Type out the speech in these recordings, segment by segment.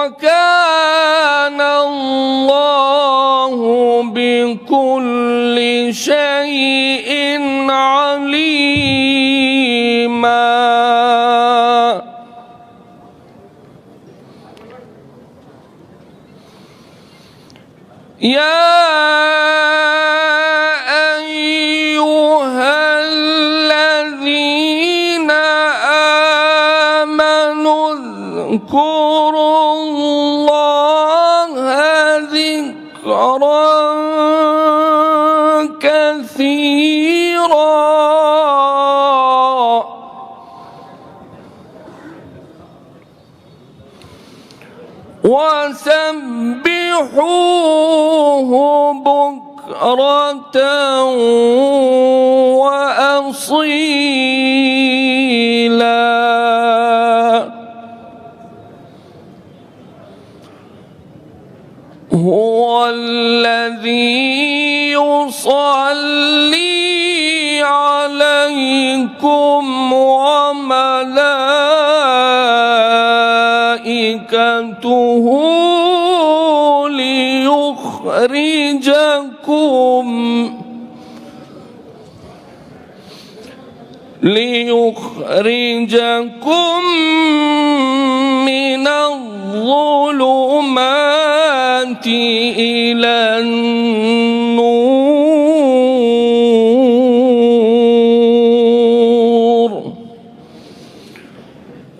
وَكَانَ اللَّهُ بِكُلِّ شَيْءٍ عَلِيمًا يَا أَيُّهَا الَّذِينَ آمَنُوا اذْكُرُوا اللَّهَ ذِكْرًا كَثِيرًا وَسَبِّحُوهُ بُكْرَةً وَأَصِيلًا هُوَ الَّذِي يُصَلِّي عَلَيْكُمْ وَمَلَائِكَتُهُ ليخرجكم من الظلمات إلى النور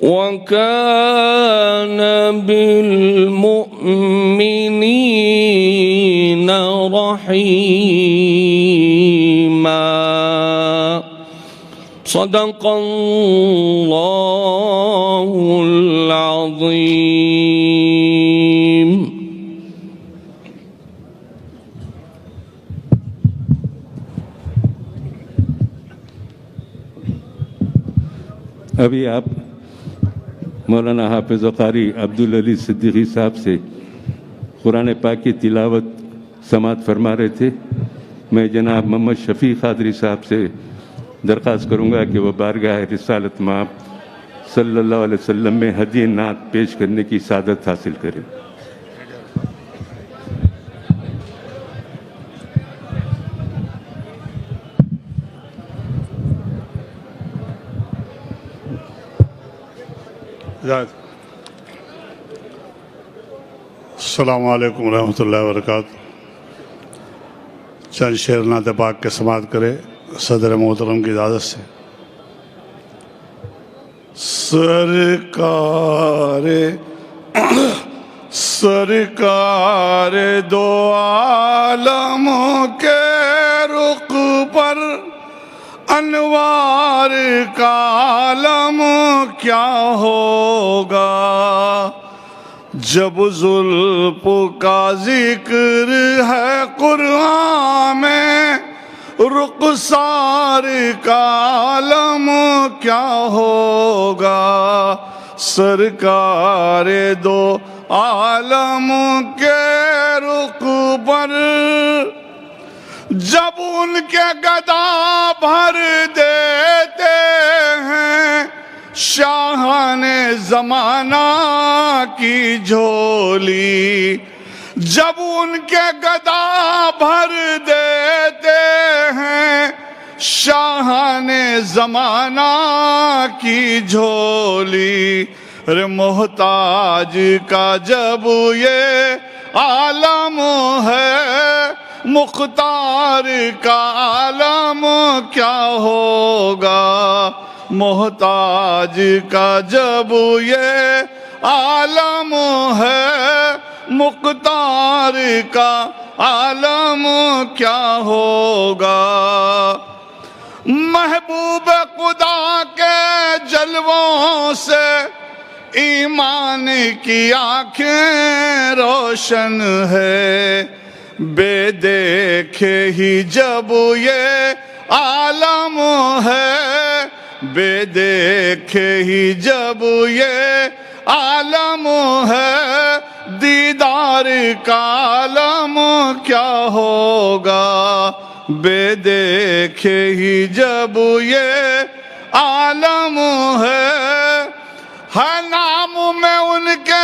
وكان بالمؤمنين رحيما صدق الله العظيم. ابھی آپ مولانا حافظ قاری عبدالعلی صدیقی صاحب سے قرآن پاک کی تلاوت سماعت فرما رہے تھے. میں جناب محمد شفیع قادری صاحب سے درخواست کروں گا کہ وہ بارگاہ رسالت مآب صلی اللہ علیہ وسلم میں ہدیہ نعت پیش کرنے کی سعادت حاصل کریں. السلام علیکم ورحمۃ اللہ وبرکاتہ. چند شعر نعت پاک کے سماعت کرے صدر محترم کی اجازت سے. سرکار دو عالم کے رخ پر انوار کا عالم کیا ہوگا جب زلف کا ذکر ہے قرآن میں رخسار کا عالم کیا ہوگا سرکار دو عالم کے رخ پر جب ان کے گدا بھر دیتے ہیں شاہان زمانہ کی جھولی جب ان کے گدا بھر دیتے ہیں شاہان زمانہ کی جھولی رے محتاج کا جب یہ عالم ہے مختار کا عالم کیا ہوگا محتاج کا جب یہ عالم ہے مختار کا عالم کیا ہوگا محبوب خدا کے جلووں سے ایمان کی آنکھیں روشن ہے بے دیکھے ہی جب یہ عالم ہے بے دیکھے ہی جب یہ عالم ہے دیدار کا عالم کیا ہوگا بے دیکھے ہی جب یہ عالم ہے نام میں ان کے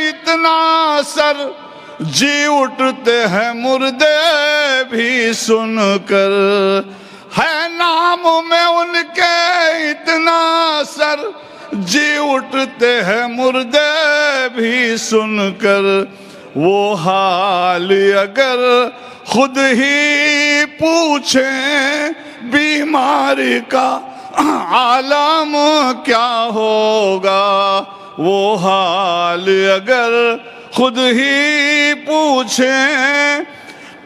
اتنا اثر جی اٹھتے ہیں مردے بھی سن کر ہے نام میں ان کے اتنا اثر جی اٹھتے ہیں مردے بھی سن کر وہ حال اگر خود ہی پوچھیں بیماری کا عالم کیا ہوگا وہ حال اگر خود ہی پوچھیں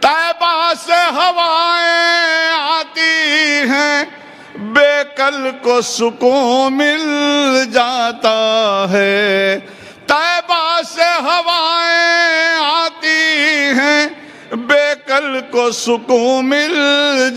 طیبہ سے ہوائیں آتی ہیں بے کل کو سکون مل جاتا ہے طیبہ سے ہوائیں آتی ہیں بے کل کو سکون مل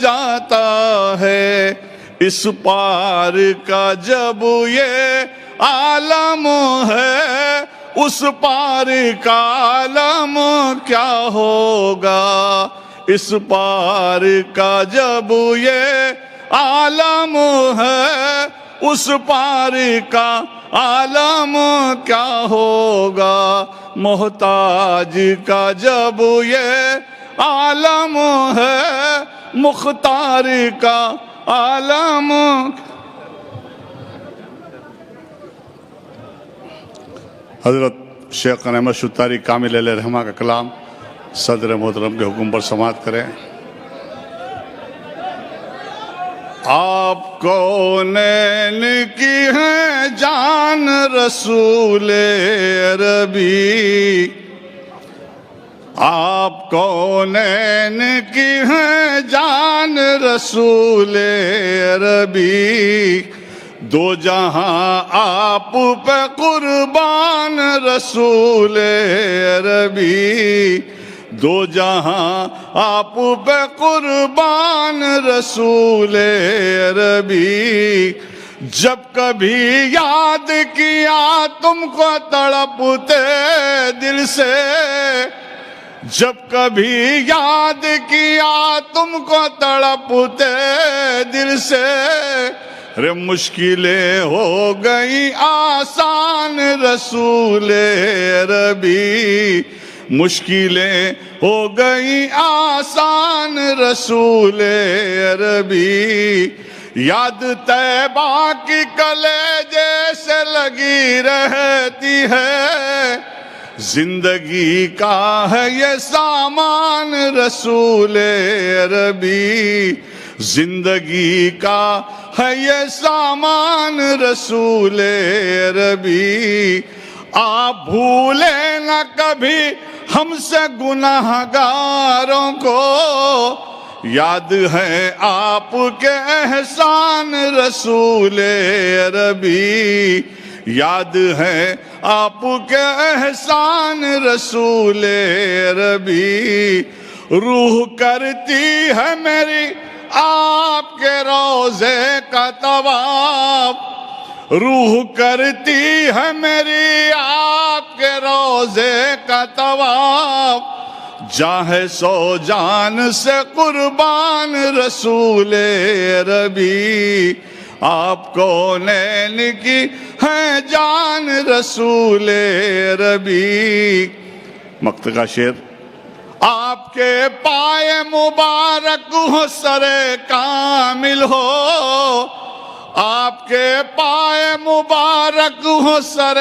جاتا ہے اس پار کا جب یہ عالم ہے اس پار کا عالم کیا ہوگا اس پار کا جب یہ عالم ہے اس پار کا عالم کیا ہوگا محتاج کا جب یہ عالم ہے مختار کا عالم حضرت شیخ احمد شتاری کامل علیہ رحمہ کا کلام صدر محترم کے حکم پر سماعت کریں آپ کونین کی ہیں جان رسول عربی آپ کونین کی ہیں جان رسول عربی دو جہاں آپ پہ قربان رسول عربی دو جہاں آپ پہ قربان رسول عربی جب کبھی یاد کیا تم کو تڑپتے دل سے جب کبھی یاد کیا تم کو تڑپتے دل سے رے مشکلیں ہو گئی آسان رسول عربی مشکلیں ہو گئی آسان رسول عربی یاد طیبہ کی کلیجے سے لگی رہتی ہے زندگی کا ہے یہ سامان رسول عربی زندگی کا ہے یہ سامان رسول عربی آپ بھولیں نہ کبھی ہم سے گناہ گاروں کو یاد ہے آپ کے احسان رسول عربی یاد ہے آپ کے احسان رسول عربی روح کرتی ہے میری آپ کے روضے کا طواف روح کرتی ہے میری آپ کے روضے کا طواف جاہے سو جان سے قربان رسول عربی آپ کونین کی ہیں جان رسول عربی مقطع کا شعر آپ کے پائے مبارک ہو سر کامل ہو آپ کے پائے مبارک ہو سر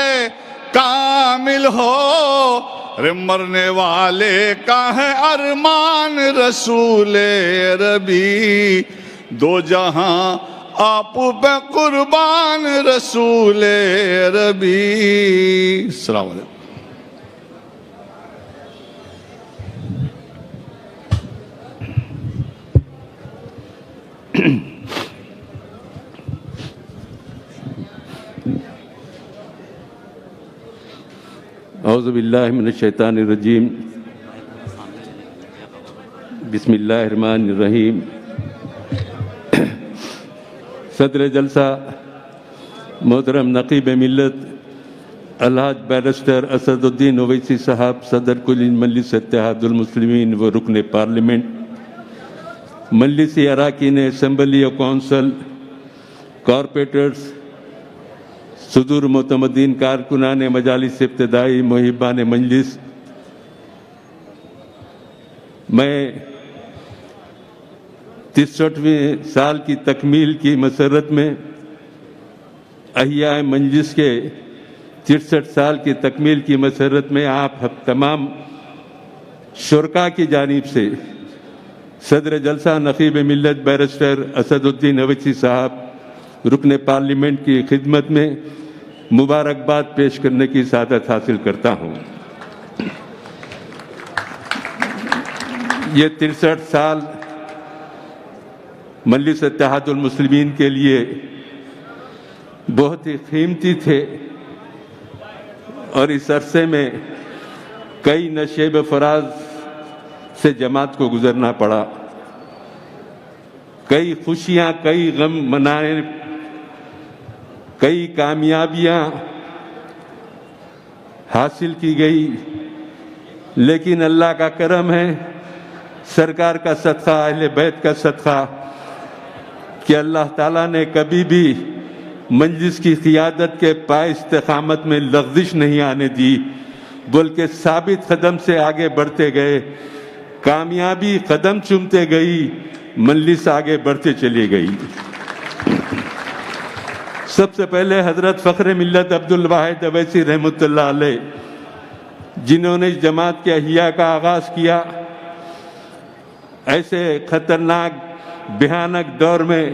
کامل ہو رے مرنے والے کا ہے ارمان رسول عربی دو جہاں آپ پہ قربان رسول عربی السلام علیکم اعوذ باللہ من الشیطان الرجیم بسم اللہ الرحمن الرحیم صدر جلسہ محترم نقیب ملت الحاج بیرسٹر اسد الدین اویسی صاحب صدر کل مجلس اتحاد المسلمین و رکن پارلیمنٹ مجلس اراکین اسمبلی و کونسل، کارپوریٹرز، صدور معتمدین، کارکنان مجالس ابتدائی، محبان مجلس، میں 63ویں سال کی تکمیل کی مسرت میں احیاء مجلس کے 63 سال کی تکمیل کی مسرت میں آپ تمام شرکاء کی جانب سے صدر جلسہ نقیب ملت بیرسٹر اسد الدین اویسی صاحب رکن پارلیمنٹ کی خدمت میں مبارکباد پیش کرنے کی سعادت حاصل کرتا ہوں۔ یہ 63 سال مجلس اتحاد المسلمین کے لیے بہت ہی قیمتی تھے، اور اس عرصے میں کئی نشیب فراز سے جماعت کو گزرنا پڑا، کئی خوشیاں، کئی غم منائے، کئی کامیابیاں حاصل کی گئی، لیکن اللہ کا کرم ہے، سرکار کا صدقہ، اہل بیت کا صدقہ، کہ اللہ تعالیٰ نے کبھی بھی مجلس کی قیادت کے پائے استقامت میں لغزش نہیں آنے دی، بلکہ ثابت قدم سے آگے بڑھتے گئے، کامیابی قدم چومتے گئی، مجلس آگے بڑھتے چلی گئی۔ سب سے پہلے حضرت فخر ملت عبدالواحد اویسی رحمۃ اللہ علیہ، جنہوں نے اس جماعت کے احیاء کا آغاز کیا، ایسے خطرناک بھیانک دور میں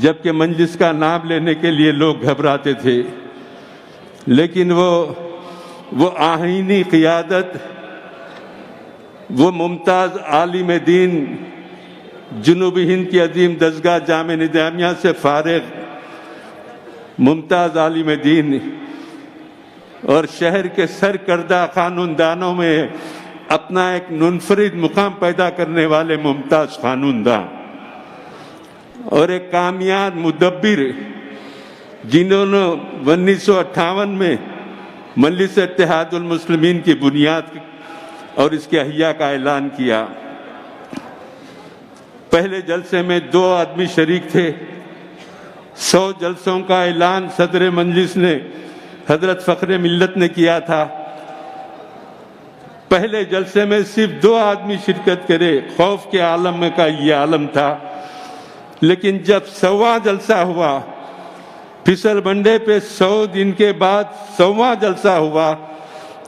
جبکہ مجلس کا نام لینے کے لیے لوگ گھبراتے تھے، لیکن وہ آئینی قیادت، وہ ممتاز عالم دین، جنوبی ہند کی عظیم دستگاہ جامعہ نظامیہ سے فارغ ممتاز عالم دین اور شہر کے سرکردہ قانون دانوں میں اپنا ایک منفرد مقام پیدا کرنے والے ممتاز قانون داں اور ایک کامیاب مدبر، جنہوں نے 1958 میں مجلس اتحاد المسلمین کی بنیاد اور اس کے احیاء کا اعلان کیا۔ پہلے جلسے میں 2 آدمی شریک تھے، 100 جلسوں کا اعلان صدر مجلس نے حضرت فخر ملت نے کیا تھا۔ پہلے جلسے میں صرف 2 آدمی شرکت کرے، خوف کے عالم میں کا یہ عالم تھا، لیکن جب 100واں جلسہ ہوا، پھسل بنڈے پہ 100 دن کے بعد 100واں جلسہ ہوا،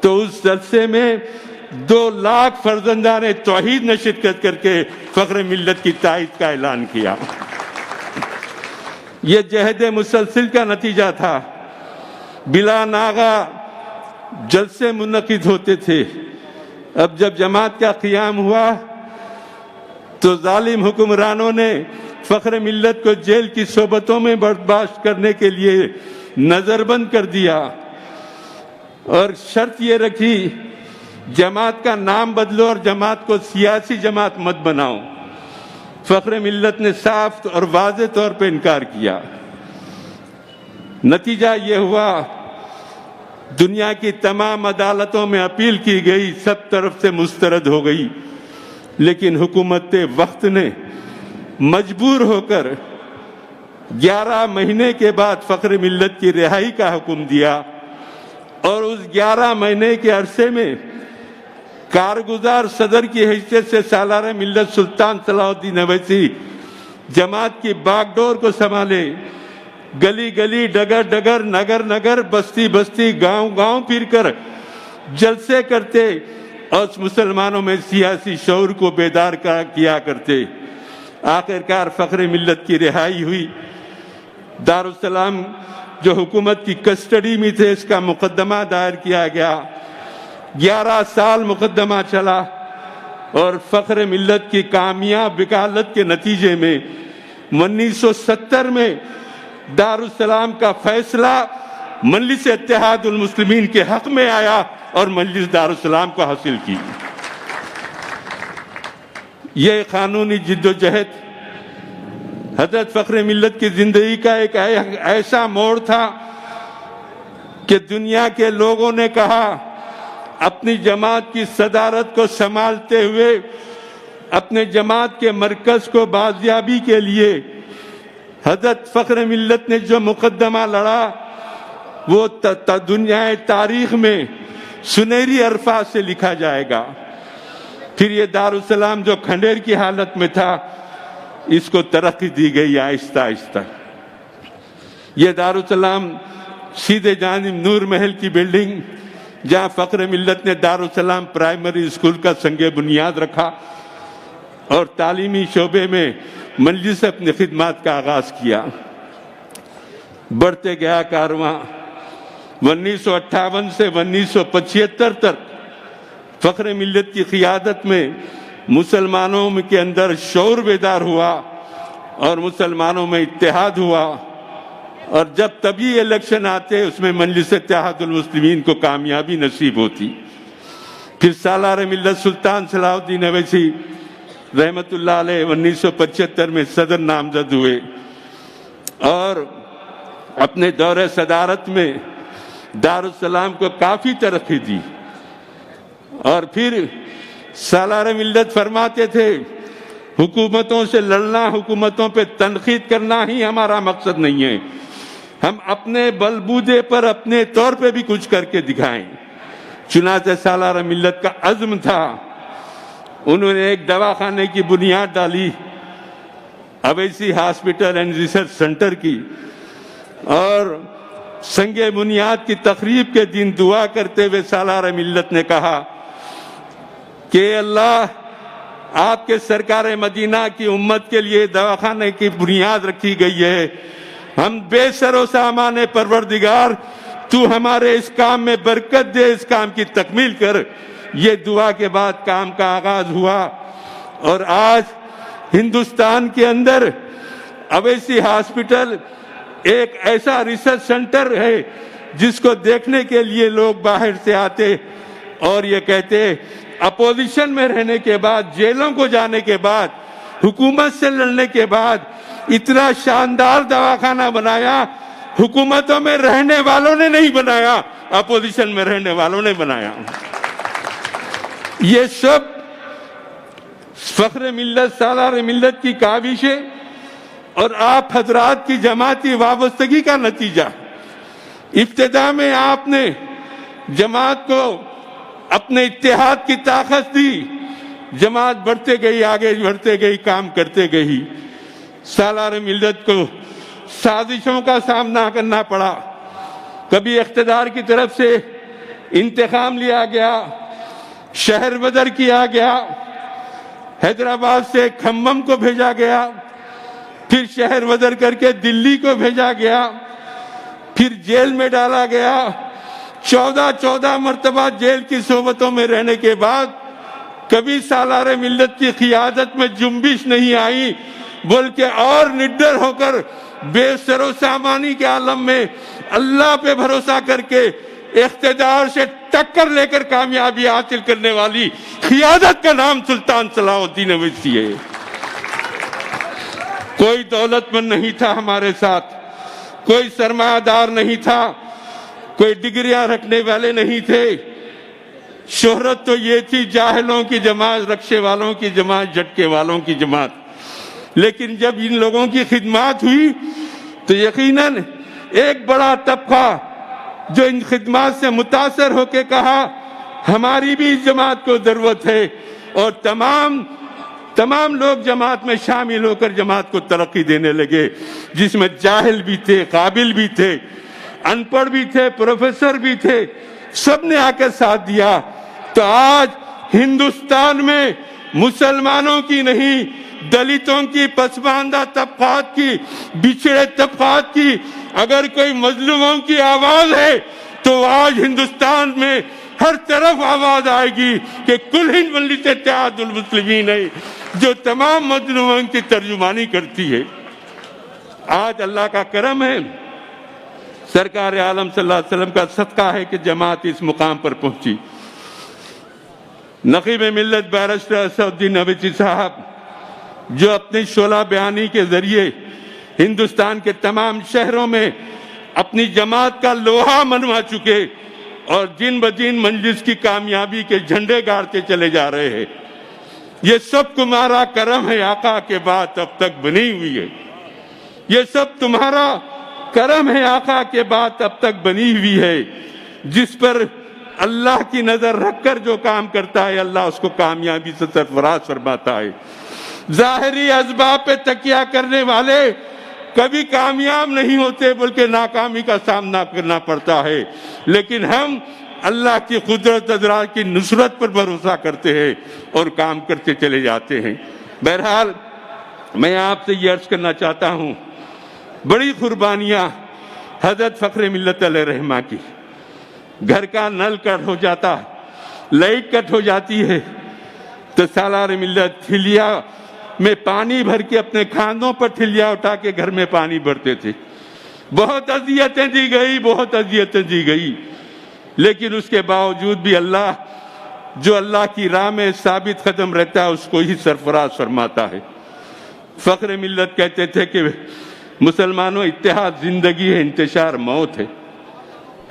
تو اس جلسے میں 2 لاکھ فرزندان توحید نے شرکت کر کے فخر ملت کی تائید کا اعلان کیا۔ یہ جہد مسلسل کا نتیجہ تھا، بلا ناغہ جلسے منعقد ہوتے تھے۔ اب جب جماعت کا قیام ہوا تو ظالم حکمرانوں نے فخر ملت کو جیل کی صحبتوں میں برداشت کرنے کے لیے نظر بند کر دیا اور شرط یہ رکھی، جماعت کا نام بدلو اور جماعت کو سیاسی جماعت مت بناؤ۔ فخر ملت نے صاف اور واضح طور پہ انکار کیا۔ نتیجہ یہ ہوا، دنیا کی تمام عدالتوں میں اپیل کی گئی، سب طرف سے مسترد ہو گئی، لیکن حکومت وقت نے مجبور ہو کر 11 مہینے کے بعد فخر ملت کی رہائی کا حکم دیا، اور اس 11 مہینے کے عرصے میں کارگزار صدر کی حیثیت سے سالار ملت سلطان صلاح الدین اویسی جماعت کی باغ ڈور کو سنبھالے، گلی گلی، ڈگر ڈگر، نگر نگر، بستی بستی، گاؤں گاؤں پھر کر جلسے کرتے اور مسلمانوں میں سیاسی شعور کو بیدار کیا کرتے۔ آخرکار فخر ملت کی رہائی ہوئی۔ دارالسلام جو حکومت کی کسٹڈی میں تھے، اس کا مقدمہ دائر کیا گیا، 11 سال مقدمہ چلا، اور فخر ملت کی کامیاب وکالت کے نتیجے میں 1970 میں دارالسلام کا فیصلہ مجلس اتحاد المسلمین کے حق میں آیا اور مجلس دارالسلام کو حاصل کی۔ یہ قانونی جد و جہد حضرت فخر ملت کی زندگی کا ایک ایسا موڑ تھا کہ دنیا کے لوگوں نے کہا، اپنی جماعت کی صدارت کو سنبھالتے ہوئے اپنے جماعت کے مرکز کو بازیابی کے لیے حضرت فخر ملت نے جو مقدمہ لڑا وہ دنیا تاریخ میں سنہری الفاظ سے لکھا جائے گا۔ پھر یہ دارالسلام جو کھنڈیر کی حالت میں تھا، اس کو ترقی دی گئی آہستہ آہستہ۔ یہ دارالسلام سیدھے جانب نور محل کی بلڈنگ، جہاں فخر ملت نے دارالسلام پرائمری اسکول کا سنگ بنیاد رکھا اور تعلیمی شعبے میں مجلس اپنی خدمات کا آغاز کیا۔ بڑھتے گیا کارواں 1958 سے 1975 تک فخر ملت کی قیادت میں مسلمانوں کے اندر شعور بیدار ہوا اور مسلمانوں میں اتحاد ہوا، اور جب تبھی الیکشن آتے اس میں مجلس اتحاد المسلمین کو کامیابی نصیب ہوتی۔ پھر سالار ملت سلطان صلاح الدین اویسی رحمت اللہ علیہ 1975 میں صدر نامزد ہوئے اور اپنے دور صدارت میں دارالسلام کو کافی ترقی دی۔ اور پھر سالار ملت فرماتے تھے، حکومتوں سے لڑنا، حکومتوں پہ تنقید کرنا ہی ہمارا مقصد نہیں ہے، ہم اپنے بلبوتے پر اپنے طور پہ بھی کچھ کر کے دکھائیں۔ چنانچہ سالار ملت کا عزم تھا، انہوں نے ایک دواخانے کی بنیاد ڈالی، Owaisi hospital and research centre کی، اور سنگ بنیاد کی تقریب کے دن دعا کرتے ہوئے سالار ملت نے کہا کہ اللہ، آپ کے سرکار مدینہ کی امت کے لیے دواخانے کی بنیاد رکھی گئی ہے، ہم بے سر و سامان پروردگار تو ہمارے اس کام میں برکت دے، اس کام کی تکمیل کر۔ یہ دعا کے بعد کام کا آغاز ہوا، اور آج ہندوستان کے اندر اویسی ہاسپٹل ایک ایسا ریسرچ سینٹر ہے جس کو دیکھنے کے لیے لوگ باہر سے آتے اور یہ کہتے، اپوزیشن میں رہنے کے بعد، جیلوں کو جانے کے بعد، حکومت سے لڑنے کے بعد اتنا شاندار دواخانہ بنایا، حکومتوں میں رہنے والوں نے نہیں بنایا، اپوزیشن میں رہنے والوں نے بنایا۔ یہ سب فخر ملت، سالار ملت کی کاوشیں اور آپ حضرات کی جماعتی وابستگی کا نتیجہ۔ ابتدا میں آپ نے جماعت کو اپنے اتحاد کی طاقت دی، جماعت بڑھتے گئی، آگے بڑھتے گئی، کام کرتے گئی۔ سالار ملت کو سازشوں کا سامنا کرنا پڑا، کبھی اقتدار کی طرف سے انتقام لیا گیا، شہر بدر کیا گیا، حیدرآباد سے کھمم کو بھیجا گیا، پھر شہر بدر کر کے دلی کو بھیجا گیا، پھر جیل میں ڈالا گیا۔ 14 مرتبہ جیل کی صحبتوں میں رہنے کے بعد کبھی سالار ملت کی قیادت میں جنبش نہیں آئی، بلکہ اور نڈر ہو کر بے سر و سامانی کے عالم میں اللہ پہ بھروسہ کر کے اقتدار سے ٹکر لے کر کامیابی حاصل کرنے والی قیادت کا نام سلطان صلاح الدین اویسی ہے۔ کوئی دولت مند نہیں تھا ہمارے ساتھ، کوئی سرمایہ دار نہیں تھا، کوئی ڈگریاں رکھنے والے نہیں تھے۔ شہرت تو یہ تھی جاہلوں کی جماعت، رکشے والوں کی جماعت، جھٹکے والوں کی جماعت۔ لیکن جب ان لوگوں کی خدمات ہوئی تو یقیناً ایک بڑا طبقہ جو ان خدمات سے متاثر ہو کے کہا ہماری بھی اس جماعت کو ضرورت ہے، اور تمام لوگ جماعت میں شامل ہو کر جماعت کو ترقی دینے لگے، جس میں جاہل بھی تھے، قابل بھی تھے، ان پڑھ بھی تھے، پروفیسر بھی تھے، سب نے آ کر ساتھ دیا۔ تو آج ہندوستان میں مسلمانوں کی نہیں، دلتوں کی، پسماندہ طبقات کی، بچھڑے طبقات کی اگر کوئی مظلوموں کی آواز ہے تو آج ہندوستان میں ہر طرف آواز آئے گی کہ کل ہند مجلس اتحاد المسلمین ہے جو تمام مظلوموں کی ترجمانی کرتی ہے۔ آج اللہ کا کرم ہے، سرکار عالم صلی اللہ علیہ وسلم کا صدقہ ہے کہ جماعت اس مقام پر پہنچی۔ نقیب ملت بیرسٹر اسد الدین اویسی صاحب جو اپنی شعلہ بیانی کے ذریعے ہندوستان کے تمام شہروں میں اپنی جماعت کا لوہا منوا چکے اور دن بدن مجلس کی کامیابی کے جھنڈے گاڑتے چلے جا رہے ہیں۔ یہ سب تمہارا کرم ہے آقا کے بعد اب تک بنی ہوئی ہے، یہ سب تمہارا کرم ہے آقا کے بعد اب تک بنی ہوئی ہے۔ جس پر اللہ کی نظر رکھ کر جو کام کرتا ہے اللہ اس کو کامیابی سے سرفراز فرماتا ہے۔ ظاہری اسباب پہ تکیہ کرنے والے کبھی کامیاب نہیں ہوتے بلکہ ناکامی کا سامنا کرنا پڑتا ہے، لیکن ہم اللہ کی قدرت ازرار کی نصرت پر بھروسہ کرتے ہیں اور کام کرتے چلے جاتے ہیں۔ بہرحال میں آپ سے یہ عرض کرنا چاہتا ہوں، بڑی قربانیاں حضرت فخر ملت علیہ رحمہ کی، گھر کا نل کٹ ہو جاتا، لائٹ کٹ ہو جاتی ہے تو سالار ملت تھیلیا میں پانی بھر کے اپنے کھانوں پر تھیلیا اٹھا کے گھر میں پانی بھرتے تھے۔ بہت اذیتیں دی گئی، بہت اذیتیں دی گئی، لیکن اس کے باوجود بھی اللہ جو اللہ کی راہ میں ثابت قدم رہتا ہے اس کو ہی سرفراز فرماتا ہے۔ فخر ملت کہتے تھے کہ مسلمانوں اتحاد زندگی ہے، انتشار موت ہے۔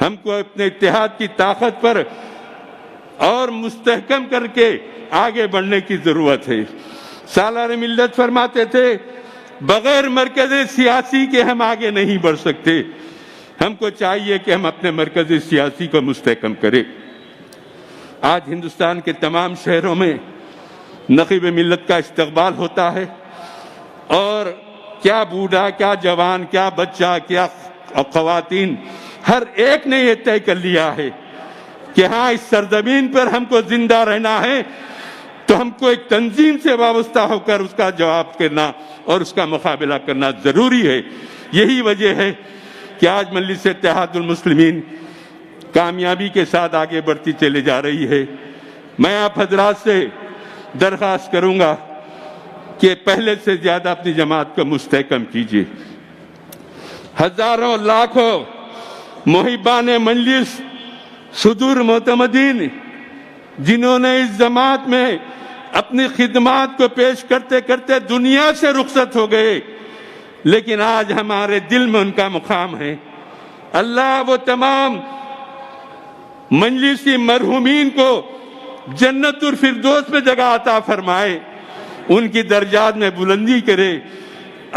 ہم کو اپنے اتحاد کی طاقت پر اور مستحکم کر کے آگے بڑھنے کی ضرورت ہے۔ سالار ملت فرماتے تھے بغیر مرکز سیاسی کے ہم آگے نہیں بڑھ سکتے، ہم کو چاہیے کہ ہم اپنے مرکز سیاسی کو مستحکم کریں۔ آج ہندوستان کے تمام شہروں میں نقیب ملت کا استقبال ہوتا ہے، اور کیا بوڑھا، کیا جوان، کیا بچہ، کیا خواتین، ہر ایک نے یہ طے کر لیا ہے کہ ہاں اس سرزمین پر ہم کو زندہ رہنا ہے تو ہم کو ایک تنظیم سے وابستہ ہو کر اس کا جواب کرنا اور اس کا مقابلہ کرنا ضروری ہے۔ یہی وجہ ہے کہ آج مجلس اتحاد المسلمین کامیابی کے ساتھ آگے بڑھتی چلے جا رہی ہے۔ میں آپ حضرات سے درخواست کروں گا کہ پہلے سے زیادہ اپنی جماعت کو مستحکم کیجیے۔ ہزاروں لاکھوں محبان مجلس، صدور معتمدین جنہوں نے اس جماعت میں اپنی خدمات کو پیش کرتے کرتے دنیا سے رخصت ہو گئے، لیکن آج ہمارے دل میں ان کا مقام ہے۔ اللہ وہ تمام مجلسی مرحومین کو جنت الفردوس میں جگہ عطا فرمائے، ان کی درجات میں بلندی کرے،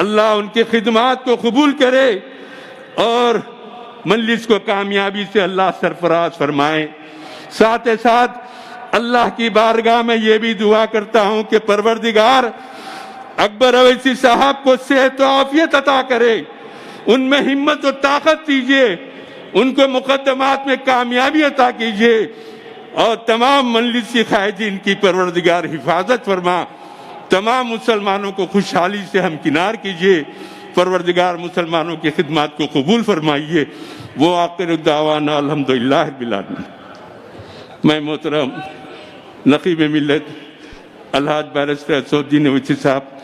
اللہ ان کی خدمات کو قبول کرے اور مجلس کو کامیابی سے اللہ سرفراز فرمائے۔ ساتھ ساتھ اللہ کی بارگاہ میں یہ بھی دعا کرتا ہوں کہ پروردگار اکبر اویسی صاحب کو صحت و عافیت عطا کرے، ان میں ہمت و طاقت دیجیے، ان کو مقدمات میں کامیابی عطا کیجیے، اور تمام مجلسی قائدین کی پروردگار حفاظت فرما، تمام مسلمانوں کو خوشحالی سے ہمکنار کیجیے، پروردگار مسلمانوں کی خدمات کو قبول فرمائیے۔ وہ آخر الدعوانا الحمدللہ رب العالمین۔ میں محترم نقیب ملت الحاج بیرسٹر اسد الدین اویسی صاحب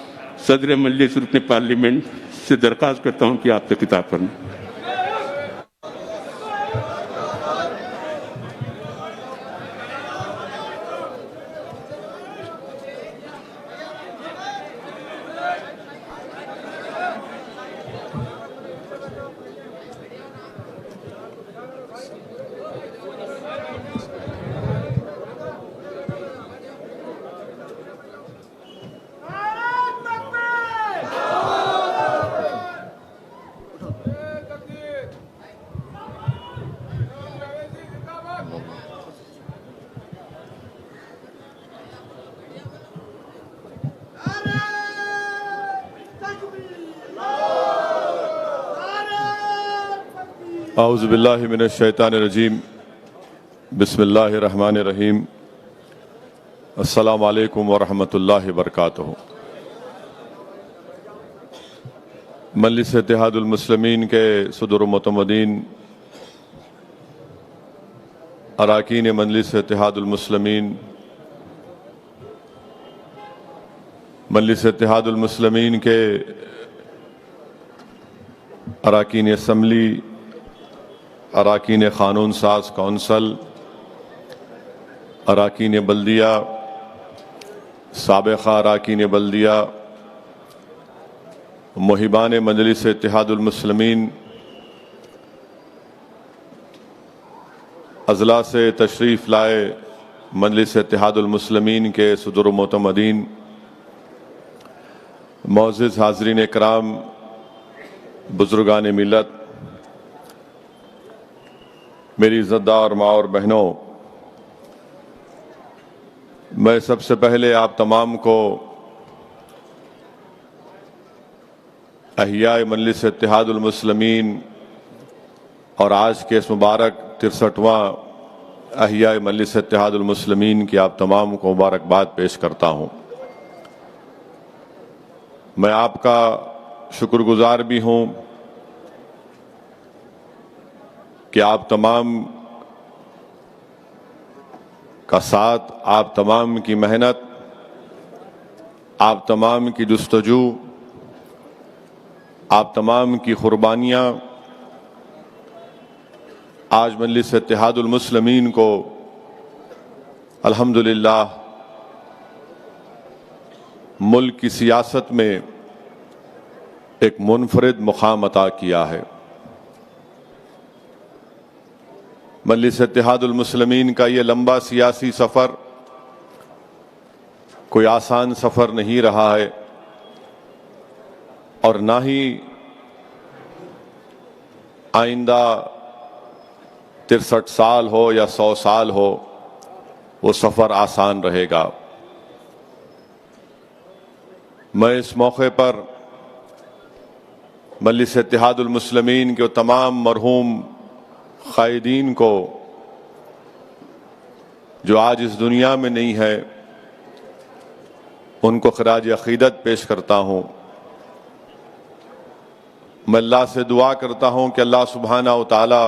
صدر مجلس رکن پارلیمنٹ سے درخواست کرتا ہوں کہ آپ سے خطاب فرمائیں۔ اعوذ باللہ من الشیطان الرجیم، بسم اللہ الرحمن الرحیم، السلام علیکم ورحمۃ اللہ وبرکاتہ۔ مجلس اتحاد المسلمین کے صدور و معتمدین، اراکین مجلس اتحاد المسلمین، مجلس اتحاد المسلمین کے اراکین اسمبلی، اراکین قانون ساز کونسل، اراکین بلدیہ، سابقہ اراکین بلدیہ، محبان مجلس اتحاد المسلمین، اضلاع سے تشریف لائے مجلس اتحاد المسلمین کے صدر و معتمدین، معزز حاضرین اکرام، بزرگان ملت، میری عزتدار ماں اور بہنوں، میں سب سے پہلے آپ تمام کو احیاء مجلس اتحاد المسلمین اور آج کے اس مبارک 63واں احیاء مجلس اتحاد المسلمین کی آپ تمام کو مبارکباد پیش کرتا ہوں۔ میں آپ کا شکر گزار بھی ہوں کہ آپ تمام کا ساتھ، آپ تمام کی محنت، آپ تمام کی جستجو، آپ تمام کی قربانیاں آج مجلس اتحاد المسلمین کو الحمدللہ ملک کی سیاست میں ایک منفرد مقام عطا کیا ہے۔ مجلس اتحاد المسلمین کا یہ لمبا سیاسی سفر کوئی آسان سفر نہیں رہا ہے، اور نہ ہی آئندہ 63 سال ہو یا 100 سال ہو وہ سفر آسان رہے گا۔ میں اس موقع پر مجلس اتحاد المسلمین کے تمام مرحوم قائدین کو جو آج اس دنیا میں نہیں ہے ان کو خراج عقیدت پیش کرتا ہوں۔ میں اللہ سے دعا کرتا ہوں کہ اللہ سبحانہ و تعالی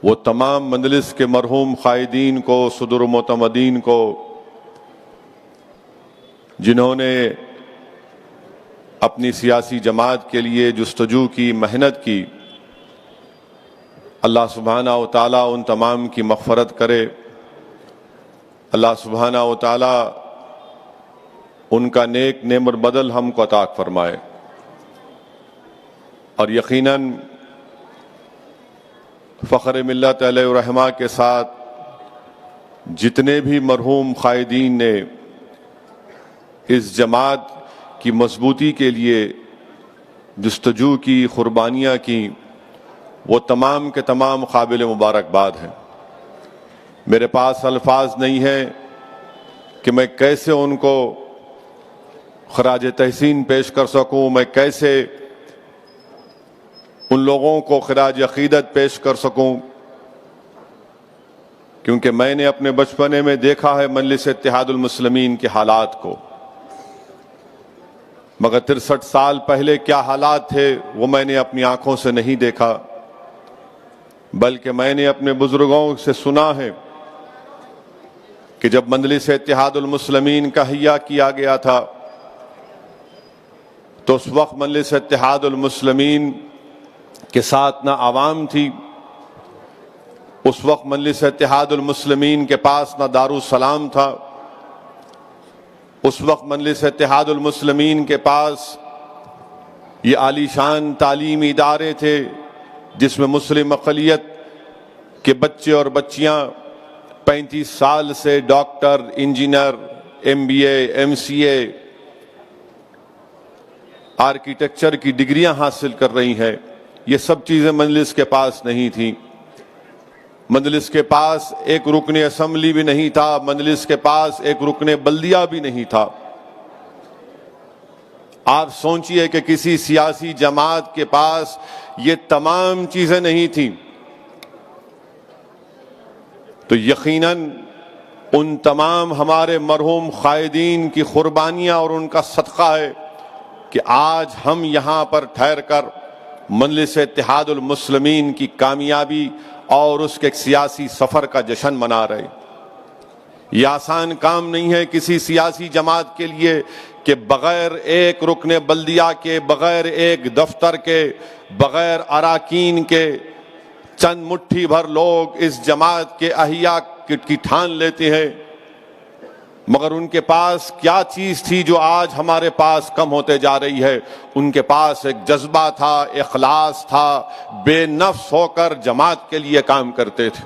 وہ تمام مجلس کے مرحوم قائدین کو، صدر و معتمدین کو، جنہوں نے اپنی سیاسی جماعت کے لیے جستجو کی، محنت کی، اللہ سبحانہ و تعالی ان تمام کی مغفرت کرے۔ اللہ سبحانہ و تعالی ان کا نیک نعمت بدل ہم کو عطا فرمائے، اور یقیناً فخر ملت علیہ الرحمہ کے ساتھ جتنے بھی مرحوم قائدین نے اس جماعت کی مضبوطی کے لیے جستجو کی، قربانیاں کی، وہ تمام کے تمام قابل مبارکباد ہیں۔ میرے پاس الفاظ نہیں ہیں کہ میں کیسے ان کو خراج تحسین پیش کر سکوں، میں کیسے ان لوگوں کو خراج عقیدت پیش کر سکوں، کیونکہ میں نے اپنے بچپنے میں دیکھا ہے مجلس اتحاد المسلمین کے حالات کو، مگر 63 سال پہلے کیا حالات تھے وہ میں نے اپنی آنکھوں سے نہیں دیکھا، بلکہ میں نے اپنے بزرگوں سے سنا ہے کہ جب مجلس اتحاد المسلمین کا احیا کیا گیا تھا تو اس وقت مجلس اتحاد المسلمین کے ساتھ نہ عوام تھی، اس وقت مجلس اتحاد المسلمین کے پاس نہ دارالسلام تھا، اس وقت مجلس اتحاد المسلمین کے پاس یہ عالی شان تعلیمی ادارے تھے جس میں مسلم اقلیت کے بچے اور بچیاں 35 سال سے doctor, engineer, MBA، MCA، architecture کی ڈگریاں حاصل کر رہی ہیں۔ یہ سب چیزیں مجلس کے پاس نہیں تھیں۔ مجلس کے پاس ایک رکن اسمبلی بھی نہیں تھا، مجلس کے پاس ایک رکن بلدیہ بھی نہیں تھا۔ آپ سوچئے کہ کسی سیاسی جماعت کے پاس یہ تمام چیزیں نہیں تھیں، تو یقیناً ان تمام ہمارے مرحوم قائدین کی قربانیاں اور ان کا صدقہ ہے کہ آج ہم یہاں پر ٹھہر کر مجلس اتحاد المسلمین کی کامیابی اور اس کے ایک سیاسی سفر کا جشن منا رہے۔ یہ آسان کام نہیں ہے کسی سیاسی جماعت کے لیے کہ بغیر ایک رکن بلدیہ کے، بغیر ایک دفتر کے، بغیر اراکین کے چند مٹھی بھر لوگ اس جماعت کے احیا کی ٹھان لیتے ہیں، مگر ان کے پاس کیا چیز تھی جو آج ہمارے پاس کم ہوتے جا رہی ہے؟ ان کے پاس ایک جذبہ تھا، اخلاص تھا، بے نفس ہو کر جماعت کے لیے کام کرتے تھے۔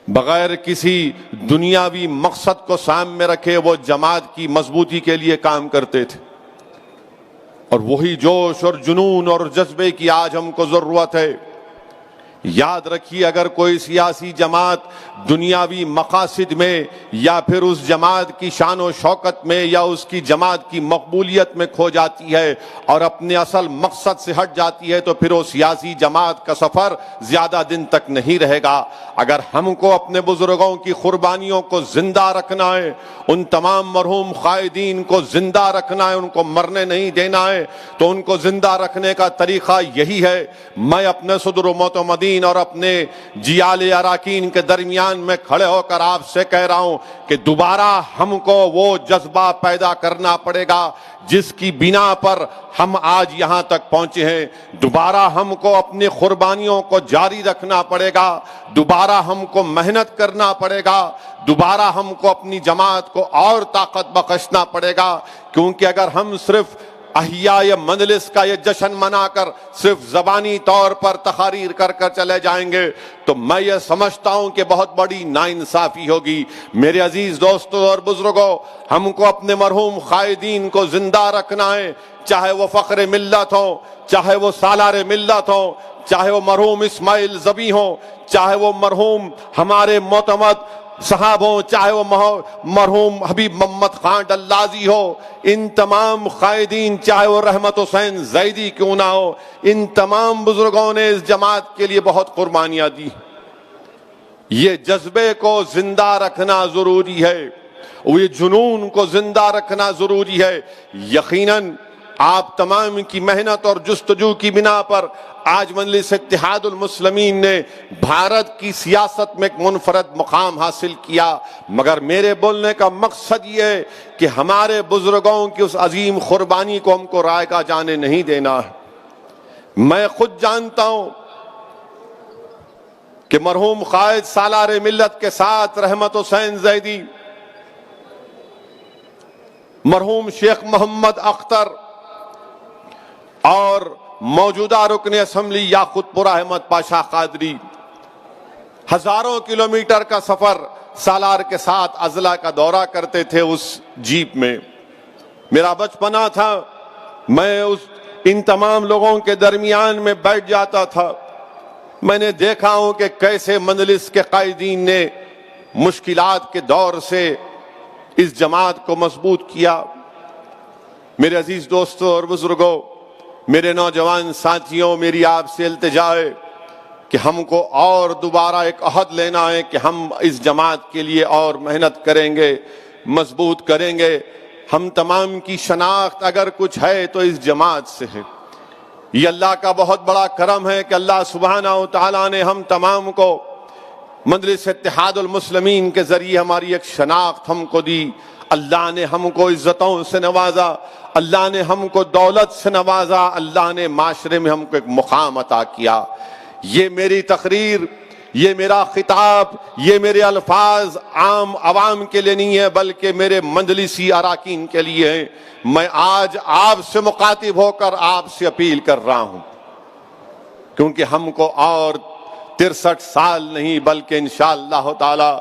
بغیر کسی دنیاوی مقصد کو سامنے رکھے وہ جماعت کی مضبوطی کے لیے کام کرتے تھے، اور وہی جوش اور جنون اور جذبے کی آج ہم کو ضرورت ہے۔ یاد رکھیے، اگر کوئی سیاسی جماعت دنیاوی مقاصد میں یا پھر اس جماعت کی شان و شوکت میں یا اس کی جماعت کی مقبولیت میں کھو جاتی ہے اور اپنے اصل مقصد سے ہٹ جاتی ہے، تو پھر وہ سیاسی جماعت کا سفر زیادہ دن تک نہیں رہے گا۔ اگر ہم کو اپنے بزرگوں کی قربانیوں کو زندہ رکھنا ہے، ان تمام مرحوم قائدین کو زندہ رکھنا ہے، ان کو مرنے نہیں دینا ہے، تو ان کو زندہ رکھنے کا طریقہ یہی ہے۔ میں اپنے صدر و معتمدین اور اپنے جیال اراکین کے درمیان میں کھڑے ہو کر آپ سے کہہ رہا ہوں کہ دوبارہ ہم کو وہ جذبہ پیدا کرنا پڑے گا جس کی بنا پر ہم آج یہاں تک پہنچے ہیں۔ دوبارہ ہم کو اپنی قربانیوں کو جاری رکھنا پڑے گا، دوبارہ ہم کو محنت کرنا پڑے گا، دوبارہ ہم کو اپنی جماعت کو اور طاقت بخشنا پڑے گا، کیونکہ اگر ہم صرف احیاء مجلس کا یہ جشن منا کر صرف زبانی طور پر تقاریر کر کر چلے جائیں گے تو میں یہ سمجھتا ہوں کہ بہت بڑی ناانصافی ہوگی۔ میرے عزیز دوستوں اور بزرگوں، ہم کو اپنے مرحوم قائدین کو زندہ رکھنا ہے، چاہے وہ فخر ملت ہو، چاہے وہ سالار ملت ہو، چاہے وہ مرحوم اسماعیل ذبیح ہو، چاہے وہ مرحوم ہمارے معتمد صاحب ہوں، چاہے وہ مرحوم حبیب محمد خان ڈلازی ہو، ان تمام قائدین، چاہے وہ رحمت حسین زیدی کیوں نہ ہو، ان تمام بزرگوں نے اس جماعت کے لیے بہت قربانیاں دی۔ یہ جذبے کو زندہ رکھنا ضروری ہے، یہ جنون کو زندہ رکھنا ضروری ہے۔ یقیناً آپ تمام کی محنت اور جستجو کی بنا پر آج مجلس اتحاد المسلمین نے بھارت کی سیاست میں ایک منفرد مقام حاصل کیا، مگر میرے بولنے کا مقصد یہ ہے کہ ہمارے بزرگوں کی اس عظیم قربانی کو ہم کو رائگاں جانے نہیں دینا ہے۔ میں خود جانتا ہوں کہ مرحوم قائد سالار ملت کے ساتھ رحمت حسین زیدی، مرحوم شیخ محمد اختر اور موجودہ رکن اسمبلی یاقوت پور احمد پاشا قادری ہزاروں کلومیٹر کا سفر سالار کے ساتھ اضلاع کا دورہ کرتے تھے اس جیپ میں۔ میرا بچپنا تھا، میں ان تمام لوگوں کے درمیان میں بیٹھ جاتا تھا۔ میں نے دیکھا ہوں کہ کیسے مجلس کے قائدین نے مشکلات کے دور سے اس جماعت کو مضبوط کیا۔ میرے عزیز دوستوں اور بزرگوں، میرے نوجوان ساتھیوں، میری آپ سے التجا ہے کہ ہم کو اور دوبارہ ایک عہد لینا ہے کہ ہم اس جماعت کے لیے اور محنت کریں گے، مضبوط کریں گے۔ ہم تمام کی شناخت اگر کچھ ہے تو اس جماعت سے ہے۔ یہ اللہ کا بہت بڑا کرم ہے کہ اللہ سبحانہ و تعالیٰ نے ہم تمام کو مجلس اتحاد المسلمین کے ذریعے ہماری ایک شناخت ہم کو دی۔ اللہ نے ہم کو عزتوں سے نوازا، اللہ نے ہم کو دولت سے نوازا، اللہ نے معاشرے میں ہم کو ایک مقام عطا کیا۔ یہ میری تقریر، یہ میرا خطاب، یہ میرے الفاظ عام عوام کے لیے نہیں ہے بلکہ میرے مجلسی اراکین کے لیے ہیں۔ میں آج آپ سے مخاطب ہو کر آپ سے اپیل کر رہا ہوں، کیونکہ ہم کو اور 63 سال نہیں بلکہ انشاءاللہ تعالی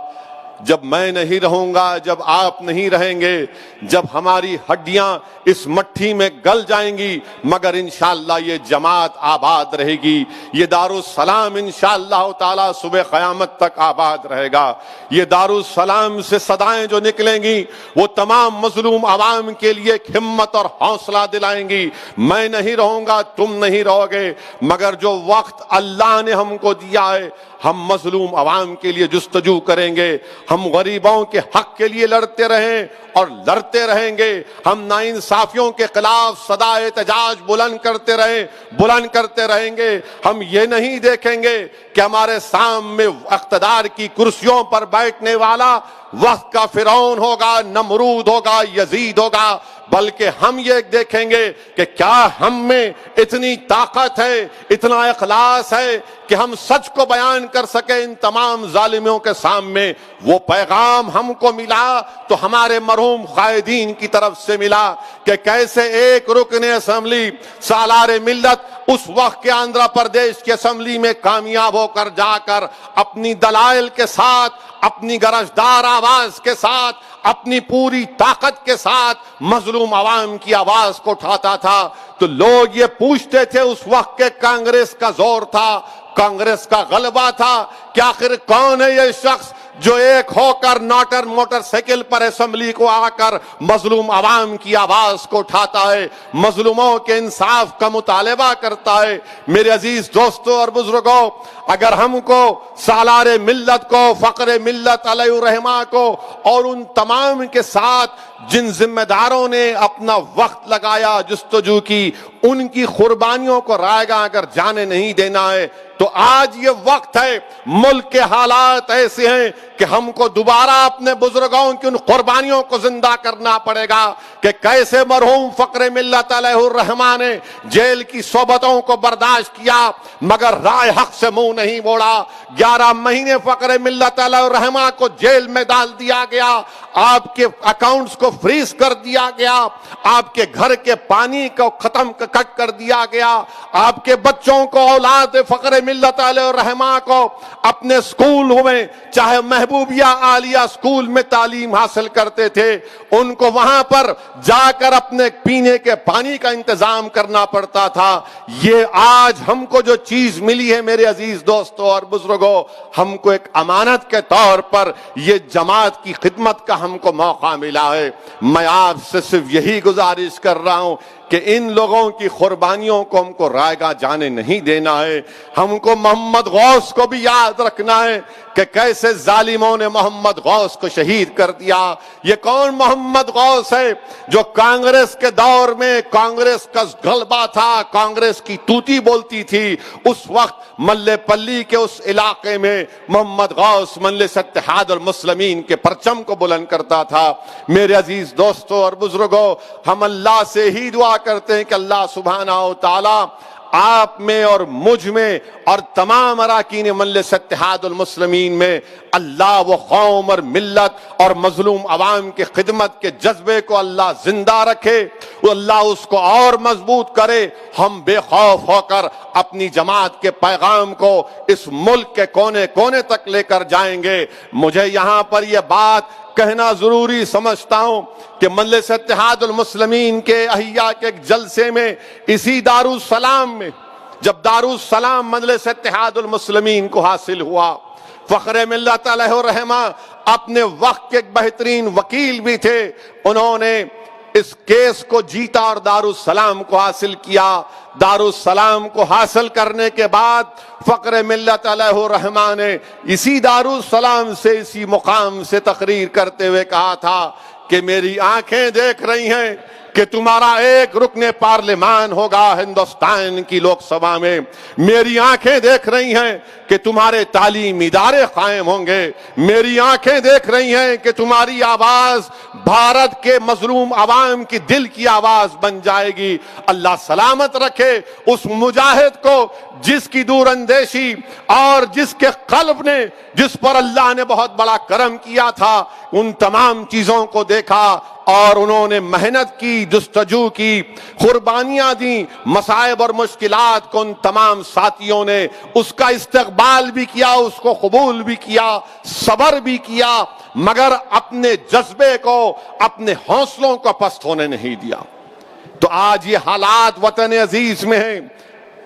جب میں نہیں رہوں گا، جب آپ نہیں رہیں گے، جب ہماری ہڈیاں اس مٹھی میں گل جائیں گی، مگر انشاءاللہ یہ جماعت آباد رہے گی، یہ دارالسلام انشاءاللہ تعالی صبح قیامت تک آباد رہے گا۔ یہ دارالسلام سے صدائیں جو نکلیں گی وہ تمام مظلوم عوام کے لیے ایک ہمت اور حوصلہ دلائیں گی۔ میں نہیں رہوں گا، تم نہیں رہو گے، مگر جو وقت اللہ نے ہم کو دیا ہے ہم مظلوم عوام کے لیے جستجو کریں گے، ہم غریبوں کے حق کے لیے لڑتے رہیں اور لڑتے رہیں گے، ہم ناانصافیوں کے خلاف صدا احتجاج بلند کرتے رہیں گے۔ ہم یہ نہیں دیکھیں گے کہ ہمارے سامنے اقتدار کی کرسیوں پر بیٹھنے والا وقت کا فرعون ہوگا، نمرود ہوگا، یزید ہوگا، بلکہ ہم یہ دیکھیں گے کہ کیا ہم میں اتنی طاقت ہے، اتنا اخلاص ہے کہ ہم سچ کو بیان کر سکیں ان تمام ظالموں کے سامنے۔ وہ پیغام ہم کو ملا تو ہمارے مرحوم قائدین کی طرف سے ملا کہ کیسے ایک رکن اسمبلی سالار ملت اس وقت کے آندھرا پردیش کی اسمبلی میں کامیاب ہو کر جا کر اپنی دلائل کے ساتھ، اپنی گرجدار آواز کے ساتھ، اپنی پوری طاقت کے ساتھ مظلوم عوام کی آواز کو اٹھاتا تھا۔ تو لوگ یہ پوچھتے تھے اس وقت کے کانگریس کا زور تھا، کانگریس کا غلبہ تھا کہ آخر کون ہے یہ شخص جو ایک ہو کر موٹر سائیکل پر اسمبلی کو آ کر مظلوم عوام کی آواز کو اٹھاتا ہے، مظلوموں کے انصاف کا مطالبہ کرتا ہے۔ میرے عزیز دوستوں اور بزرگوں، اگر ہم کو سالار ملت کو، فخر ملت علیہ الرحمہ کو اور ان تمام کے ساتھ جن ذمہ داروں نے اپنا وقت لگایا، جستجو کی، ان کی قربانیوں کو رائے گاہ اگر جانے نہیں دینا ہے تو آج یہ وقت ہے، ملک کے حالات ایسے ہیں کہ ہم کو دوبارہ اپنے بزرگوں کی ان قربانیوں کو زندہ کرنا پڑے گا کہ کیسے مرحوم فخر ملت علیہ الرحمہ نے جیل کی صحبتوں کو برداشت کیا مگر رائے حق سے منہ نہیں موڑا۔ 11 مہینے فخر ملت علیہ الرحمہ کو جیل میں ڈال دیا گیا، آپ کے اکاؤنٹس کو فریز کر دیا گیا، آپ کے گھر کے پانی کو کٹ کر دیا گیا، آپ کے بچوں کو، اولاد فخر ملت علیہ الرحمہ کو اپنے سکول میں، چاہے محبوبیہ عالیہ سکول میں تعلیم حاصل کرتے تھے، ان کو وہاں پر جا کر اپنے پینے کے پانی کا انتظام کرنا پڑتا تھا۔ یہ آج ہم کو جو چیز ملی ہے میرے عزیز دوستوں اور بزرگوں، ہم کو ایک امانت کے طور پر یہ جماعت کی خدمت کا ہم کو موقع ملا ہے۔ میں آپ سے صرف یہی گزارش کر رہا ہوں کہ ان لوگوں کی قربانیوں کو ہم کو رائے گاہ جانے نہیں دینا ہے۔ ہم کو محمد غوث کو بھی یاد رکھنا ہے کہ کیسے ظالموں نے محمد غوث کو شہید کر دیا۔ یہ کون محمد غوث ہے جو کانگریس کے دور میں کانگریس کا غلبہ تھا، کانگریس کی توتی بولتی تھی، اس وقت ملے پلی کے اس علاقے میں محمد غوث مجلس اتحاد المسلمین کے پرچم کو بلند کرتا تھا۔ میرے عزیز دوستوں اور بزرگوں، ہم اللہ سے ہی دعا کرتے ہیں کہ اللہ سبحانہ و تعالی آپ میں اور مجھ میں اور تمام اراکین مجلس اتحاد المسلمین میں اللہ وہ قوم اور ملت اور مظلوم عوام کی خدمت کے جذبے کو اللہ زندہ رکھے، وہ اللہ اس کو اور مضبوط کرے۔ ہم بے خوف ہو کر اپنی جماعت کے پیغام کو اس ملک کے کونے کونے تک لے کر جائیں گے۔ مجھے یہاں پر یہ بات کہنا ضروری سمجھتا ہوں کہ مجلس اتحاد المسلمین کے احیاء کے ایک جلسے میں اسی دارالسلام میں، جب دارالسلام مجلس اتحاد المسلمین کو حاصل ہوا، فخر ملت علیہ الرحمہ اپنے وقت کے ایک بہترین وکیل بھی تھے، انہوں نے اس کیس کو جیتا اور دارالسلام کو حاصل کیا۔ دارالسلام کو حاصل کرنے کے بعد فخر ملت علیہ الرحمہ نے اسی دارالسلام سے، اسی مقام سے تقریر کرتے ہوئے کہا تھا کہ میری آنکھیں دیکھ رہی ہیں کہ تمہارا ایک رکن پارلیمان ہوگا ہندوستان کی لوک سبھا میں، میری آنکھیں دیکھ رہی ہیں کہ تمہارے تعلیمی ادارے قائم ہوں گے، میری آنکھیں دیکھ رہی ہیں کہ تمہاری آواز بھارت کے مظلوم عوام کی دل کی آواز بن جائے گی۔ اللہ سلامت رکھے اس مجاہد کو جس کی دور اندیشی اور جس کے قلب نے، جس پر اللہ نے بہت بڑا کرم کیا تھا، ان تمام چیزوں کو دیکھا اور انہوں نے محنت کی، جستجو کی، قربانیاں دیں، مصائب اور مشکلات کو ان تمام ساتھیوں نے اس کا استقبال بھی کیا، اس کو قبول بھی کیا، صبر بھی کیا، مگر اپنے جذبے کو، اپنے حوصلوں کو پست ہونے نہیں دیا۔ تو آج یہ حالات وطن عزیز میں ہیں۔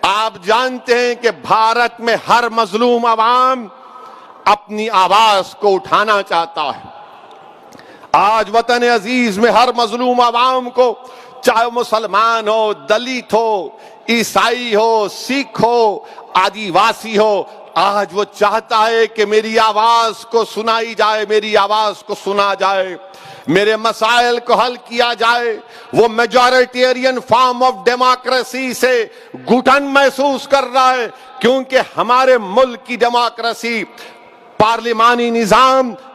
آپ جانتے ہیں کہ بھارت میں ہر مظلوم عوام اپنی آواز کو اٹھانا چاہتا ہے۔ آج وطن عزیز میں ہر مظلوم عوام کو، چاہے مسلمان ہو، دلت ہو، عیسائی ہو، سکھ ہو، آدیواسی ہو، آج وہ چاہتا ہے کہ میری آواز کو سنائی جائے، میری آواز کو سنا جائے، میرے مسائل کو حل کیا جائے۔ وہ میجورٹیرین فارم آف ڈیموکریسی سے گھٹن محسوس کر رہا ہے، کیونکہ ہمارے ملک کی ڈیموکریسی، پارلیمانی نظام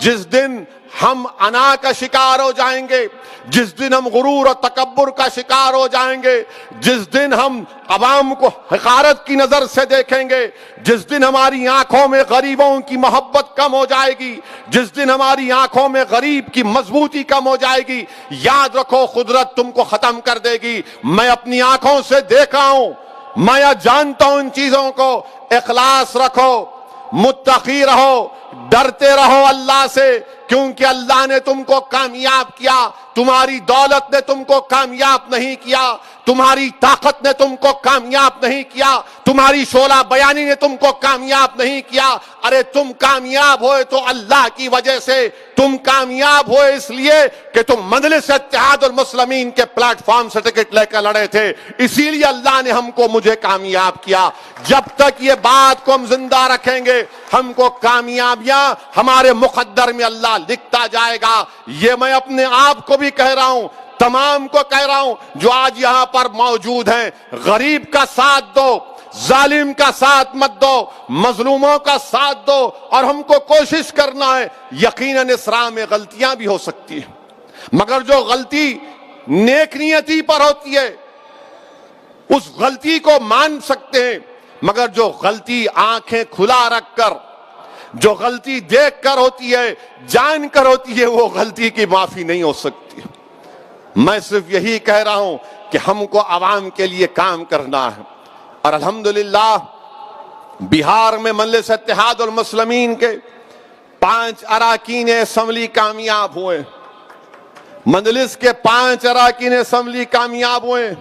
جس دن ہم انا کا شکار ہو جائیں گے، جس دن ہم غرور اور تکبر کا شکار ہو جائیں گے، جس دن ہم عوام کو حقارت کی نظر سے دیکھیں گے، جس دن ہماری آنکھوں میں غریبوں کی محبت کم ہو جائے گی، جس دن ہماری آنکھوں میں غریب کی مضبوطی کم ہو جائے گی، یاد رکھو قدرت تم کو ختم کر دے گی. میں اپنی آنکھوں سے دیکھا ہوں، میں جانتا ہوں ان چیزوں کو. اخلاص رکھو، متقی رہو، ڈرتے رہو اللہ سے، کیونکہ اللہ نے تم کو کامیاب کیا. تمہاری دولت نے تم کو کامیاب نہیں کیا، تمہاری طاقت نے تم کو کامیاب نہیں کیا، تمہاری شعلہ بیانی نے تم کو کامیاب نہیں کیا. ارے تم کامیاب ہوئے تو اللہ کی وجہ سے، تم کامیاب ہوئے اس لیے کہ تم مجلس اتحاد المسلمین کے پلیٹ فارم سے ٹکٹ لے کر لڑے تھے، اسی لیے اللہ نے ہم کو مجھے کامیاب کیا. جب تک یہ بات کو ہم زندہ رکھیں گے، ہم کو کامیابیاں ہمارے مقدر میں اللہ لکھتا جائے گا. یہ میں اپنے آپ کو بھی کہہ رہا ہوں، تمام کو کہہ رہا ہوں جو آج یہاں پر موجود ہیں. غریب کا ساتھ دو، ظالم کا ساتھ مت دو، مظلوموں کا ساتھ دو. اور ہم کو کوشش کرنا ہے، یقیناً اس راہ میں غلطیاں بھی ہو سکتی ہیں، مگر جو غلطی نیک نیتی پر ہوتی ہے اس غلطی کو مان سکتے ہیں. مگر جو غلطی آنکھیں کھلا رکھ کر، جو غلطی دیکھ کر ہوتی ہے، جان کر ہوتی ہے، وہ غلطی کی معافی نہیں ہو سکتی. میں صرف یہی کہہ رہا ہوں کہ ہم کو عوام کے لیے کام کرنا ہے. اور الحمدللہ بہار میں مجلس اتحاد المسلمین کے 5 اراکین اسمبلی کامیاب ہوئے. مجلس کے 5 اراکین اسمبلی کامیاب ہوئے.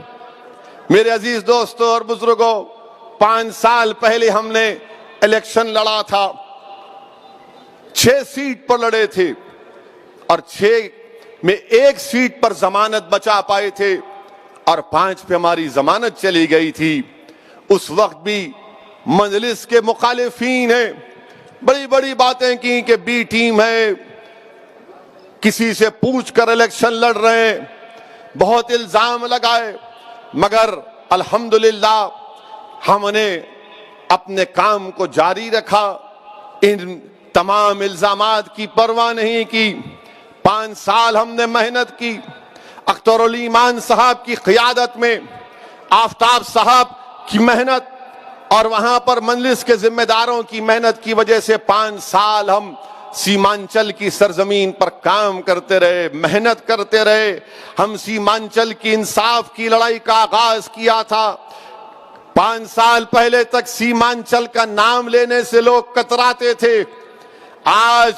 میرے عزیز دوستوں اور بزرگوں، 5 سال پہلے ہم نے الیکشن لڑا تھا، 6 سیٹ پر لڑے تھے اور 6 میں 1 سیٹ پر ضمانت بچا پائے تھے اور 5 پہ ہماری ضمانت چلی گئی تھی. اس وقت بھی مجلس کے مخالفین ہیں، بڑی بڑی باتیں کی کہ بی ٹیم ہے، کسی سے پوچھ کر الیکشن لڑ رہے ہیں، بہت الزام لگائے. مگر الحمدللہ ہم نے اپنے کام کو جاری رکھا، ان تمام الزامات کی پرواہ نہیں کی. 5 سال ہم نے محنت کی. اختر علی ایمان صاحب کی قیادت میں، آفتاب صاحب کی محنت اور وہاں پر مجلس کے ذمہ داروں کی محنت کی وجہ سے 5 سال ہم سیمانچل کی سرزمین پر کام کرتے رہے، محنت کرتے رہے. ہم سیمانچل کی انصاف کی لڑائی کا آغاز کیا تھا. 5 سال پہلے تک سیمانچل کا نام لینے سے لوگ کتراتے تھے. آج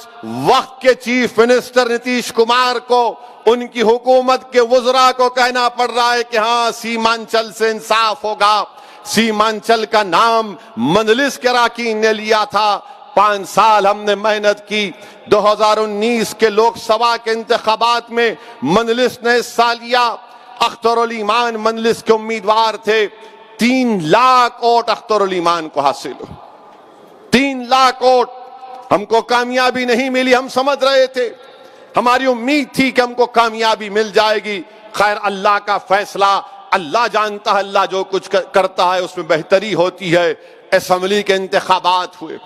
وقت کے چیف منسٹر نتیش کمار کو، ان کی حکومت کے وزراء کو کہنا پڑ رہا ہے کہ ہاں سیمانچل سے انصاف ہوگا. سیمانچل کا نام مجلس کے اراکین نے لیا تھا. 5 سال ہم نے محنت کی. 2019 کے لوک سبھا کے انتخابات میں مجلس نے حصہ لیا. اختر علی ایمان مجلس کے امیدوار تھے. 3 لاکھ ووٹ اختر علی ایمان کو حاصل ہو. 3 لاکھ ووٹ. ہم کو کامیابی نہیں ملی، ہم سمجھ رہے تھے، ہماری امید تھی کہ ہم کو کامیابی مل جائے گی. خیر اللہ کا فیصلہ، اللہ جانتا ہے، اللہ جو کچھ کرتا ہے اس میں بہتری ہوتی ہے. اسمبلی کے انتخابات ہوئے.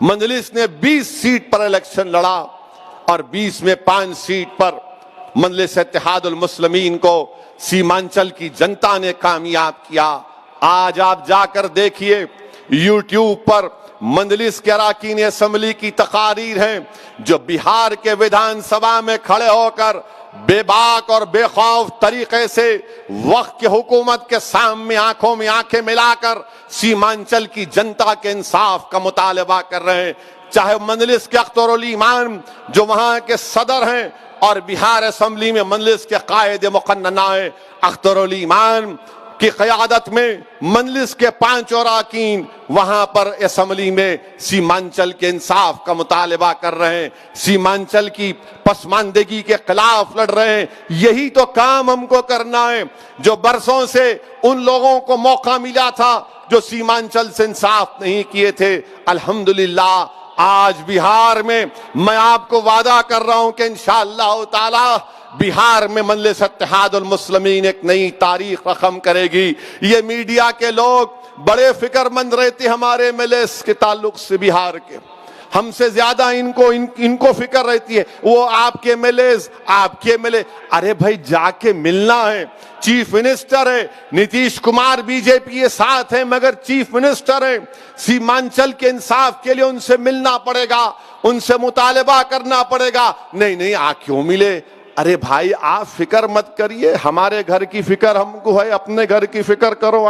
مجلس نے 20 سیٹ پر الیکشن لڑا اور 20 میں 5 سیٹ پر مجلس اتحاد المسلمین کو سیمانچل کی جنتا نے کامیاب کیا. آج آپ جا کر دیکھیے یوٹیوب پر مجلس کے اراکین اسمبلی کی تقاریر ہیں جو بہار کے ودھان سبھا میں کھڑے ہو کر بے باک اور بے خوف طریقے سے وقت کی حکومت کے سامنے آنکھوں میں آنکھیں ملا کر سیمانچل کی جنتا کے انصاف کا مطالبہ کر رہے ہیں. چاہے مجلس کے اختر علی ایمان جو وہاں کے صدر ہیں اور بہار اسمبلی میں مجلس کے قائد مقننہ ہیں، اختر علی ایمان کی قیادت میں مجلس کے 5 اراکین وہاں پر اسمبلی میں سیمانچل کے انصاف کا مطالبہ کر رہے ہیں، سیمانچل کی پسماندگی کے خلاف لڑ رہے ہیں. یہی تو کام ہم کو کرنا ہے جو برسوں سے ان لوگوں کو موقع ملا تھا جو سیمانچل سے انصاف نہیں کیے تھے. الحمدللہ آج بہار میں میں آپ کو وعدہ کر رہا ہوں کہ انشاءاللہ تعالی بہار میں مجلس اتحاد المسلمین ایک نئی تاریخ رقم کرے گی. یہ میڈیا کے لوگ بڑے فکر مند رہتے ہمارے ایم ایل اے کے تعلق سے بہار کے, ہم سے زیادہ ان کو فکر رہتی ہے. وہ آپ کے ایم ایل اے, ارے بھائی جا کے ملنا ہے. چیف منسٹر ہے نتیش کمار, بی جے پی کے ساتھ ہیں مگر چیف منسٹر ہیں. سیمانچل کے انصاف کے لیے ان سے ملنا پڑے گا, ان سے مطالبہ کرنا پڑے گا. نہیں آپ کیوں ملے؟ ارے بھائی آپ فکر مت کریے, ہمارے گھر کی فکر ہم کو ہے, اپنے گھر کی فکر کرو.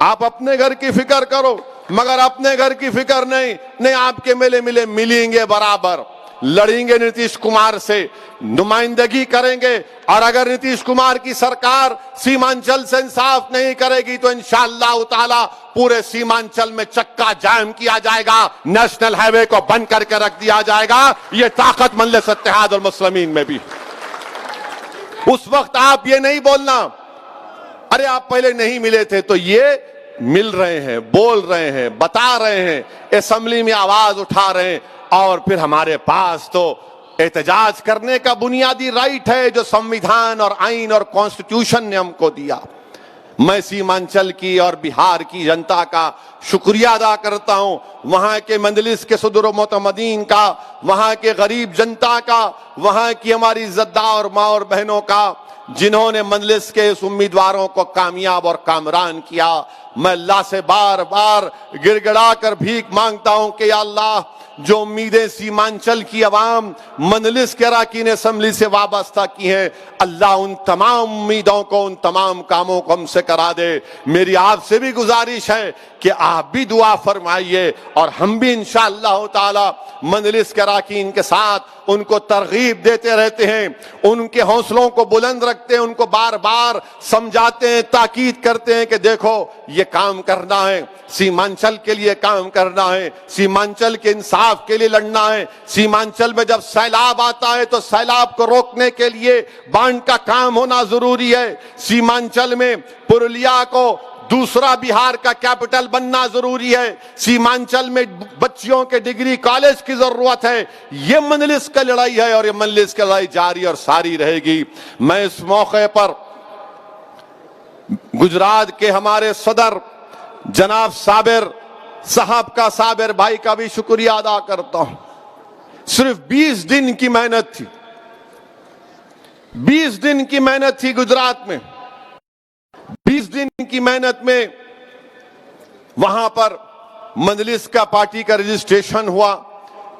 آپ اپنے گھر کی فکر کرو, مگر اپنے گھر کی فکر نہیں. آپ کے ملیں گے, برابر لڑیں گے نتیش کمار سے, نمائندگی کریں گے. اور اگر نتیش کمار کی سرکار سیمانچل سے انصاف نہیں کرے گی تو انشاءاللہ تعالی پورے سیمانچل میں چکا جام کیا جائے گا, نیشنل ہائی وے کو بند کر کے رکھ دیا جائے گا. یہ طاقت مجلس اتحاد المسلمین میں بھی. اس وقت آپ یہ نہیں بولنا ارے آپ پہلے نہیں ملے تھے, تو یہ مل رہے ہیں, بول رہے ہیں, بتا رہے ہیں, اسمبلی میں آواز اٹھا رہے ہیں. اور پھر ہمارے پاس تو احتجاج کرنے کا بنیادی رائٹ ہے جو سمویدھان اور آئین اور کانسٹیٹیوشن نے ہم کو دیا. میں سیمانچل کی اور بہار کی جنتا کا شکریہ ادا کرتا ہوں, وہاں کے مجلس کے صدر و معتمدین کا, وہاں کے غریب جنتا کا, وہاں کی ہماری عزتدار ماں اور بہنوں کا, جنہوں نے مجلس کے اس امیدواروں کو کامیاب اور کامران کیا. میں اللہ سے بار بار گڑ گڑا کر بھیک مانگتا ہوں کہ یا اللہ جو امیدیں سیمانچل کی عوام مجلس کے اراکین اسمبلی سے وابستہ کی ہیں, اللہ ان تمام امیدوں کو, ان تمام کاموں کو ہم سے کرا دے. میری آپ سے بھی گزارش ہے کہ آپ بھی دعا فرمائیے, اور ہم بھی انشاءاللہ تعالی مجلس کے اراکین کے ساتھ ان کو ترغیب دیتے رہتے ہیں, ان کے حوصلوں کو بلند رکھتے ہیں, ان کو بار بار سمجھاتے ہیں, تاکید کرتے ہیں کہ دیکھو یہ کام کرنا ہے, سیمانچل کے لیے کام کرنا ہے, سیمانچل کے انصاف کے لیے لڑنا ہے. سیمانچل میں جب سیلاب آتا ہے تو سیلاب کو روکنے کے لیے بانڈ کا کام ہونا ضروری ہے. سیمانچل میں پرولیا کو دوسرا بہار کا کیپٹل بننا ضروری ہے. سیمانچل میں بچیوں کے ڈگری کالج کی ضرورت ہے. یہ مجلس کا لڑائی ہے اور یہ مجلس کی لڑائی جاری اور ساری رہے گی. میں اس موقع پر گجرات کے ہمارے صدر جناب صابر صاحب کا, صابر بھائی کا بھی شکریہ ادا کرتا ہوں. صرف 20 دن کی محنت تھی, 20 دن کی محنت تھی گجرات میں. 20 دن کی محنت میں وہاں پر مجلس کا پارٹی کا رجسٹریشن ہوا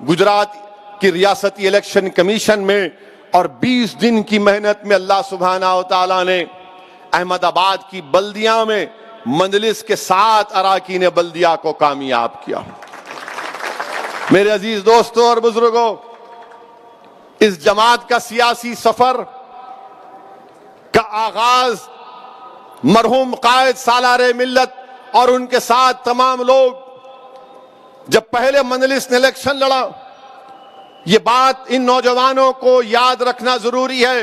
گجرات کی ریاستی الیکشن کمیشن میں, اور 20 دن کی محنت میں اللہ سبحانہ و تعالیٰ نے احمد آباد کی بلدیہ میں مجلس کے 7 اراکین بلدیہ کو کامیاب کیا. میرے عزیز دوستوں اور بزرگوں, اس جماعت کا سیاسی سفر کا آغاز مرحوم قائد سالار ملت اور ان کے ساتھ تمام لوگ جب پہلے مجلس نے الیکشن لڑا. یہ بات ان نوجوانوں کو یاد رکھنا ضروری ہے.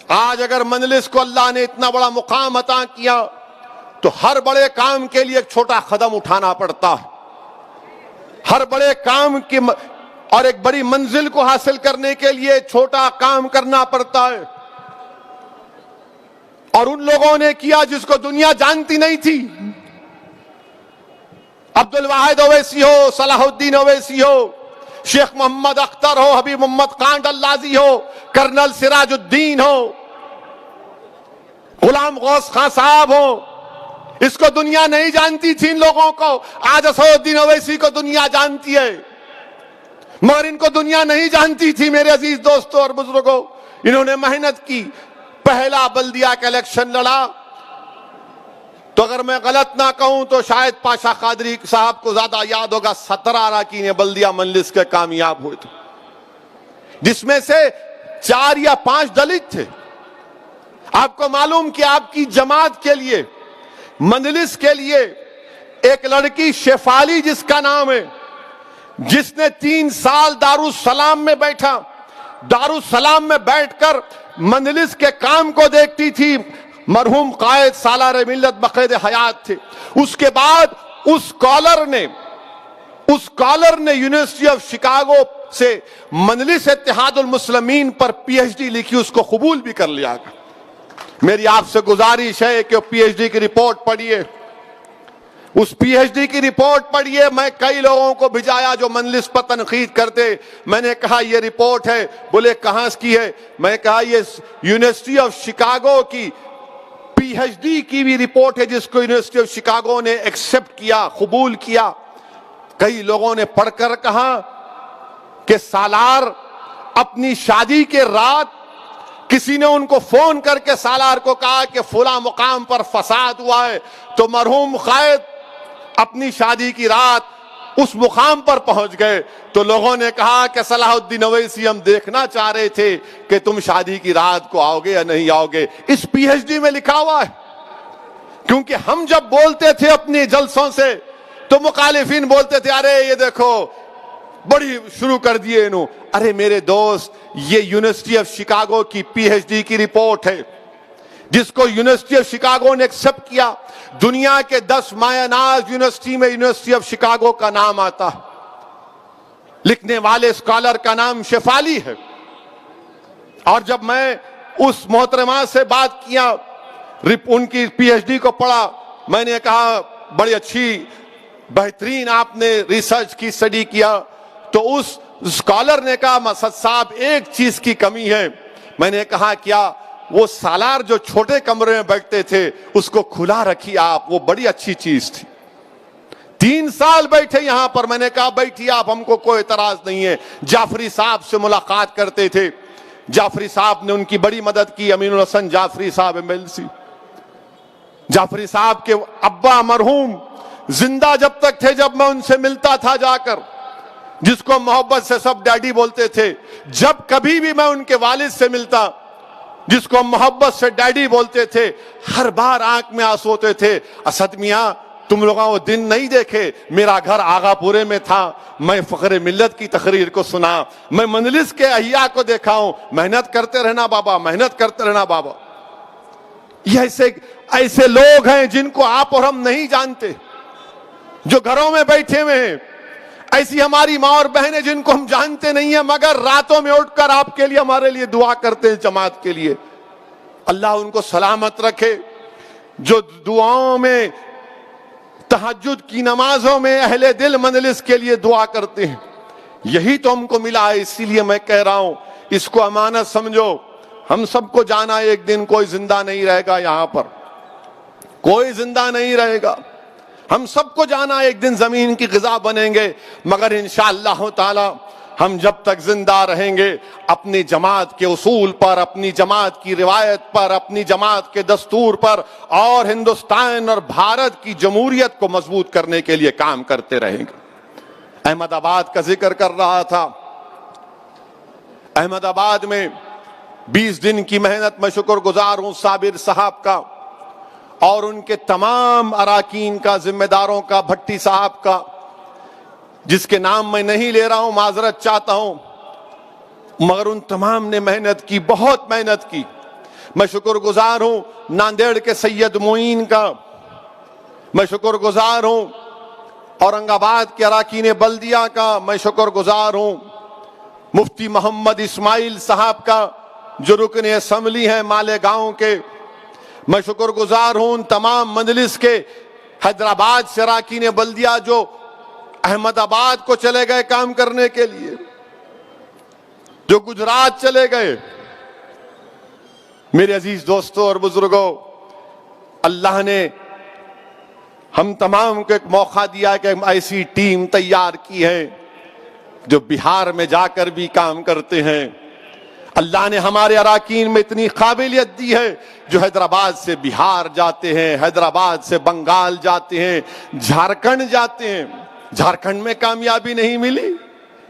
آج اگر مجلس کو اللہ نے اتنا بڑا مقام عطا کیا تو ہر بڑے کام کے لیے ایک چھوٹا قدم اٹھانا پڑتا ہے. ہر بڑے کام کی اور ایک بڑی منزل کو حاصل کرنے کے لیے چھوٹا کام کرنا پڑتا ہے. اور ان لوگوں نے کیا جس کو دنیا جانتی نہیں تھی. عبد الواحد اویسی ہو, صلاح الدین اویسی ہو, شیخ محمد اختر ہو, حبیب محمد کانڈ اللازی ہو, کرنل سراج الدین ہو, غلام غوث خان صاحب ہو, اس کو دنیا نہیں جانتی تھی ان لوگوں کو. آج اسد الدین اویسی کو دنیا جانتی ہے, مگر ان کو دنیا نہیں جانتی تھی. میرے عزیز دوستوں اور بزرگوں, انہوں نے محنت کی, پہلا بلدیہ کا الیکشن لڑا. تو اگر میں غلط نہ کہوں تو شاید پاشا قادری صاحب کو زیادہ یاد ہوگا, 17 اراکین بلدیہ مجلس کے کامیاب ہوئے تھے, جس میں سے 4 یا 5 دلت تھے. آپ کو معلوم کہ آپ کی جماعت کے لیے, مجلس کے لیے ایک لڑکی شیفالی جس کا نام ہے, جس نے 3 سال دارالسلام میں بیٹھا, دارالسلام میں بیٹھ کر مجلس کے کام کو دیکھتی تھی. مرحوم قائد سالار ملت بقید حیات تھے. اس کے بعد اس کالر نے یونیورسٹی آف شکاگو سے مجلس اتحاد المسلمین پر پی ایچ ڈی لکھی، اس کو قبول بھی کر لیا گیا۔ میری آپ سے گزارش ہے کہ پی ایچ ڈی کی رپورٹ پڑھیے، اس پی ایچ ڈی کی رپورٹ پڑھیے۔ میں کئی لوگوں کو بھجایا جو مجلس پر تنقید کرتے، میں نے کہا یہ رپورٹ ہے، بولے کہاں کی ہے؟ میں نے کہا یہ یونیورسٹی آف شکاگو کی پی ایچ ڈی کی بھی رپورٹ ہے، جس کو یونیورسٹی آف شکاگو نے ایکسپٹ کیا، قبول کیا۔ کئی لوگوں نے پڑھ کر کہا کہ سالار اپنی شادی کے رات کسی نے ان کو فون کر کے سالار کو کہا کہ فلاں مقام پر فساد ہوا ہے، تو مرحوم قائد اپنی شادی کی رات اس مقام پر پہنچ گئے۔ تو لوگوں نے کہا کہ صلاح الدین اویسی ہم دیکھنا چاہ رہے تھے کہ تم شادی کی رات کو آؤ گے یا نہیں آؤ گے۔ اس پی ایچ ڈی میں لکھا ہوا ہے، کیونکہ ہم جب بولتے تھے اپنے جلسوں سے تو مخالفین بولتے تھے ارے یہ دیکھو بڑی شروع کر دیے انہوں۔ ارے میرے دوست، یہ یونیورسٹی آف شکاگو کی پی ایچ ڈی کی رپورٹ ہے، جس کو یونیورسٹی آف شکاگو نے ایکسپٹ کیا۔ دنیا کے 10 مایہ ناز یونیورسٹی میں یونیورسٹی آف شکاگو کا نام آتا، لکھنے والے اسکالر کا نام شفالی ہے۔ اور جب میں اس محترمہ سے بات کیا، ان کی پی ایچ ڈی کو پڑھا، میں نے کہا بڑی اچھی بہترین آپ نے ریسرچ کی، اسٹڈی کیا۔ تو اس اسکالر نے کہا مسعد صاحب ایک چیز کی کمی ہے۔ میں نے کہا کیا؟ وہ سالار جو چھوٹے کمرے میں بیٹھتے تھے اس کو کھلا رکھی آپ، وہ بڑی اچھی چیز تھی۔ 3 سال بیٹھے یہاں پر، میں نے کہا بیٹھیے آپ، ہم کو کوئی اعتراض نہیں ہے۔ جعفری صاحب سے ملاقات کرتے تھے، جعفری صاحب نے ان کی بڑی مدد کی، امین الحسن جعفری صاحب MLC۔ جعفری صاحب کے ابا مرحوم زندہ جب تک تھے، جب میں ان سے ملتا تھا جا کر، جس کو محبت سے سب ڈیڈی بولتے تھے، جب کبھی بھی میں ان کے والد سے ملتا، جس کو محبت سے ڈیڈی بولتے تھے، ہر بار آنکھ میں آنسو ہوتے تھے۔ اسد میاں تم لوگوں وہ دن نہیں دیکھے، میرا گھر آغا پورے میں تھا، میں فخر ملت کی تقریر کو سنا، میں مجلس کے احیاء کو دیکھا ہوں، محنت کرتے رہنا بابا، محنت کرتے رہنا بابا۔ یہ ایسے لوگ ہیں جن کو آپ اور ہم نہیں جانتے، جو گھروں میں بیٹھے ہوئے ہیں۔ ایسی ہماری ماں اور بہنیں جن کو ہم جانتے نہیں ہیں، مگر راتوں میں اٹھ کر آپ کے لیے، ہمارے لیے دعا کرتے ہیں، جماعت کے لیے۔ اللہ ان کو سلامت رکھے۔ جو دعاؤں میں، تہجد کی نمازوں میں اہل دل مجلس کے لیے دعا کرتے ہیں، یہی تو ہم کو ملا ہے۔ اسی لیے میں کہہ رہا ہوں اس کو امانت سمجھو۔ ہم سب کو جانا ایک دن، کوئی زندہ نہیں رہے گا یہاں پر، کوئی زندہ نہیں رہے گا۔ ہم سب کو جانا ایک دن زمین کی غذا بنیں گے، مگر انشاءاللہ تعالی ہم جب تک زندہ رہیں گے اپنی جماعت کے اصول پر، اپنی جماعت کی روایت پر، اپنی جماعت کے دستور پر، اور ہندوستان اور بھارت کی جمہوریت کو مضبوط کرنے کے لیے کام کرتے رہیں گے۔ احمد آباد کا ذکر کر رہا تھا، احمد آباد میں 20 دن کی محنت، میں شکر گزار ہوں صابر صاحب کا اور ان کے تمام اراکین کا، ذمہ داروں کا، بھٹی صاحب کا، جس کے نام میں نہیں لے رہا ہوں، معذرت چاہتا ہوں، مگر ان تمام نے محنت کی، بہت محنت کی۔ میں شکر گزار ہوں ناندیڑ کے سید معین کا، میں شکر گزار ہوں اورنگ آباد کے اراکین بلدیہ کا، میں شکر گزار ہوں مفتی محمد اسماعیل صاحب کا جو رکن اسمبلی ہیں مالیگاؤں کے، میں شکر گزار ہوں ان تمام مجلس کے حیدرآباد سے اراکین بلدیہ جو احمد آباد کو چلے گئے کام کرنے کے لیے، جو گجرات چلے گئے۔ میرے عزیز دوستوں اور بزرگوں، اللہ نے ہم تمام کو ایک موقع دیا کہ ہم ایسی ٹیم تیار کی ہے جو بہار میں جا کر بھی کام کرتے ہیں۔ اللہ نے ہمارے اراکین میں اتنی قابلیت دی ہے جو حیدرآباد سے بہار جاتے ہیں، حیدرآباد سے بنگال جاتے ہیں، جھارکھنڈ جاتے ہیں۔ جھارکھنڈ میں کامیابی نہیں ملی،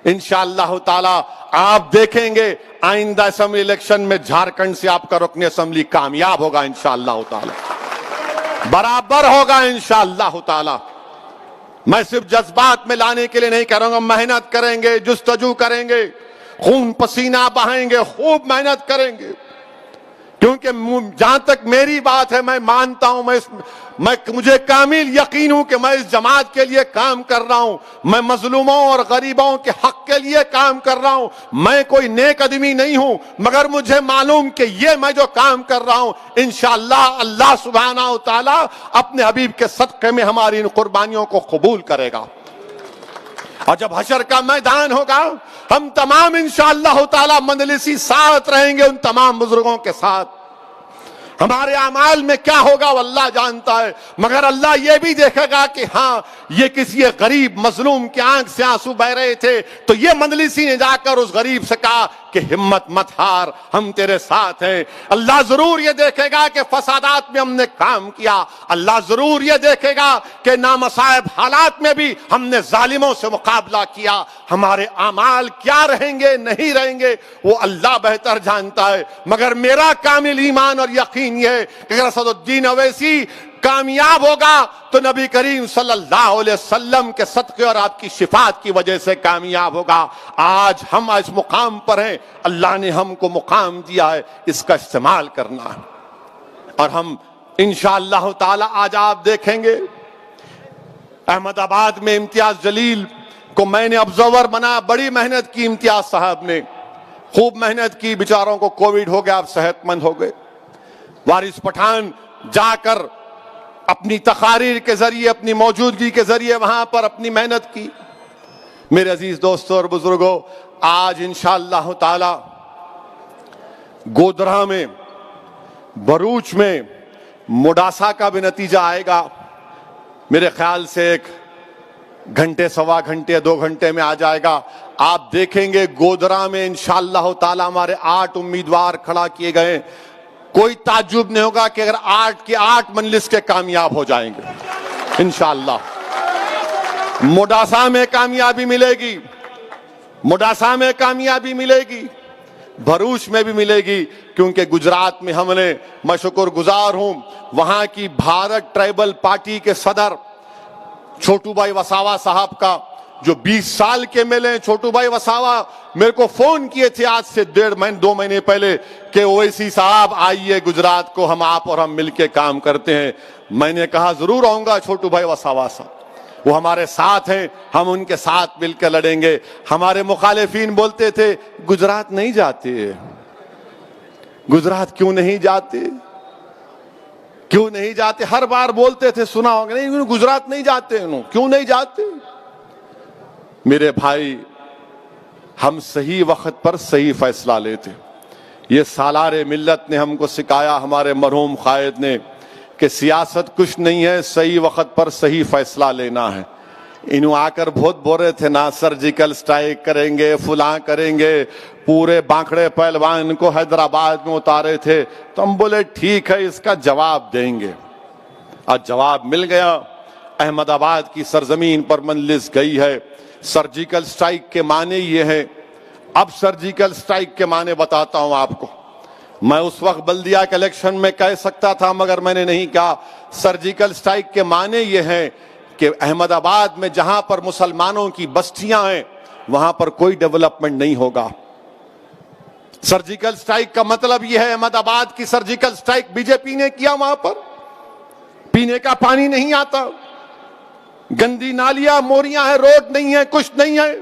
انشاءاللہ تعالی آپ دیکھیں گے آئندہ اسمبلی الیکشن میں جھارکھنڈ سے آپ کا رکن اسمبلی کامیاب ہوگا انشاءاللہ تعالی، برابر ہوگا انشاءاللہ تعالی۔ میں صرف جذبات میں لانے کے لیے نہیں کہہ رہا ہوں، محنت کریں گے، جستجو کریں گے، خون پسینہ بہائیں گے، خوب محنت کریں گے، کیونکہ جہاں تک میری بات ہے میں مانتا ہوں، مجھے کامل یقین ہوں کہ میں اس جماعت کے لیے کام کر رہا ہوں، میں مظلوموں اور غریبوں کے حق کے لیے کام کر رہا ہوں، میں کوئی نیک آدمی نہیں ہوں، مگر مجھے معلوم کہ یہ میں جو کام کر رہا ہوں انشاءاللہ اللہ سبحانہ و تعالی اپنے حبیب کے صدقے میں ہماری ان قربانیوں کو قبول کرے گا۔ اور جب حشر کا میدان ہوگا ہم تمام انشاءاللہ تعالی مجلسی ساتھ رہیں گے ان تمام بزرگوں کے ساتھ۔ ہمارے اعمال میں کیا ہوگا وہ اللہ جانتا ہے، مگر اللہ یہ بھی دیکھے گا کہ ہاں یہ کسی غریب مظلوم کی آنکھ سے آنسو بہ رہے تھے تو یہ مجلسی نے جا کر اس غریب سے کہا کہ ہمت مت ہار، ہم تیرے ساتھ ہیں۔ اللہ ضرور یہ دیکھے گا کہ فسادات میں ہم نے کام کیا، اللہ ضرور یہ دیکھے گا کہ نامصائب حالات میں بھی ہم نے ظالموں سے مقابلہ کیا۔ ہمارے اعمال کیا رہیں گے نہیں رہیں گے وہ اللہ بہتر جانتا ہے، مگر میرا کامل ایمان اور یقین یہ ہے کہ اگر اسد الدین اویسی کامیاب ہوگا تو نبی کریم صلی اللہ علیہ وسلم کے صدقے اور آپ کی شفاعت کی وجہ سے کامیاب ہوگا۔ آج ہم اس مقام پر ہیں، اللہ نے ہم کو مقام دیا ہے، اس کا استعمال کرنا ہے۔ اور ہم انشاءاللہ تعالی آج آپ دیکھیں گے احمد آباد میں امتیاز جلیل کو میں نے ابزرور بنا، بڑی محنت کی امتیاز صاحب نے، خوب محنت کی، بیچاروں کو کووڈ ہو گیا، اب صحت مند ہو گئے۔ وارث پٹھان جا کر اپنی تقاریر کے ذریعے، اپنی موجودگی کے ذریعے وہاں پر اپنی محنت کی۔ میرے عزیز دوستوں اور بزرگوں، آج انشاءاللہ تعالی گودرہ میں، بروچ میں مڈاسا کا بھی نتیجہ آئے گا، میرے خیال سے 1 گھنٹے، سوا گھنٹے، 2 گھنٹے میں آ جائے گا۔ آپ دیکھیں گے گودرہ میں انشاءاللہ تعالی ہمارے 8 امیدوار کھڑا کیے گئے، کوئی تعجب نہیں ہوگا کہ اگر 8 کے 8 مجلس کے کامیاب ہو جائیں گے انشاءاللہ۔ مڈاسا میں کامیابی ملے گی، مڈاسا میں کامیابی ملے گی، بھروچ میں بھی ملے گی، کیونکہ گجرات میں ہم نے، میں شکر گزار ہوں وہاں کی بھارت ٹرائبل پارٹی کے صدر چھوٹو بھائی وساوا صاحب کا، جو 20 سال کے ملے۔ چھوٹو بھائی وساوا میرے کو فون کیے تھے آج سے 2 مہینے پہلے کہ اویسی صاحب آئیے گجرات کو، ہم آپ اور ہم مل کے کام کرتے ہیں۔ میں نے کہا ضرور آؤں گا چھوٹو بھائی وساوا صاحب، وہ ہمارے ساتھ ہیں، ہم ان کے ساتھ مل کے لڑیں گے۔ ہمارے مخالفین بولتے تھے گجرات نہیں جاتے، گجرات کیوں نہیں جاتے، کیوں نہیں جاتے، ہر بار بولتے تھے، سنا ہوگا نہیں گجرات نہیں جاتے، کیوں نہیں جاتے؟ میرے بھائی، ہم صحیح وقت پر صحیح فیصلہ لیتے، یہ سالار ملت نے ہم کو سکھایا، ہمارے مرحوم قائد نے، کہ سیاست کچھ نہیں ہے، صحیح وقت پر صحیح فیصلہ لینا ہے۔ انہوں آ کر بہت بول رہے تھے نا سرجیکل سٹرائک کریں گے، فلاں کریں گے، پورے بانکڑے پہلوان کو حیدرآباد میں اتارے تھے، تو ہم بولے ٹھیک ہے اس کا جواب دیں گے، اور جواب مل گیا۔ احمد آباد کی سرزمین پر مجلس گئی ہے۔ سرجیکل سٹرائک کے معنی یہ ہے، اب سرجیکل سٹرائک کے معنی بتاتا ہوں آپ کو۔ میں اس وقت بلدیہ کے الیکشن میں کہہ سکتا تھا مگر میں نے نہیں کہا۔ سرجیکل سٹرائک کے معنی یہ ہے کہ احمد آباد میں جہاں پر مسلمانوں کی بستیاں ہیں وہاں پر کوئی ڈیولپمنٹ نہیں ہوگا۔ سرجیکل سٹرائک کا مطلب یہ ہے، احمد آباد کی سرجیکل سٹرائک بی جے پی نے کیا، وہاں پر پینے کا پانی نہیں آتا، گندی نالیاں موریاں ہیں، روڈ نہیں ہے، کچھ نہیں ہے۔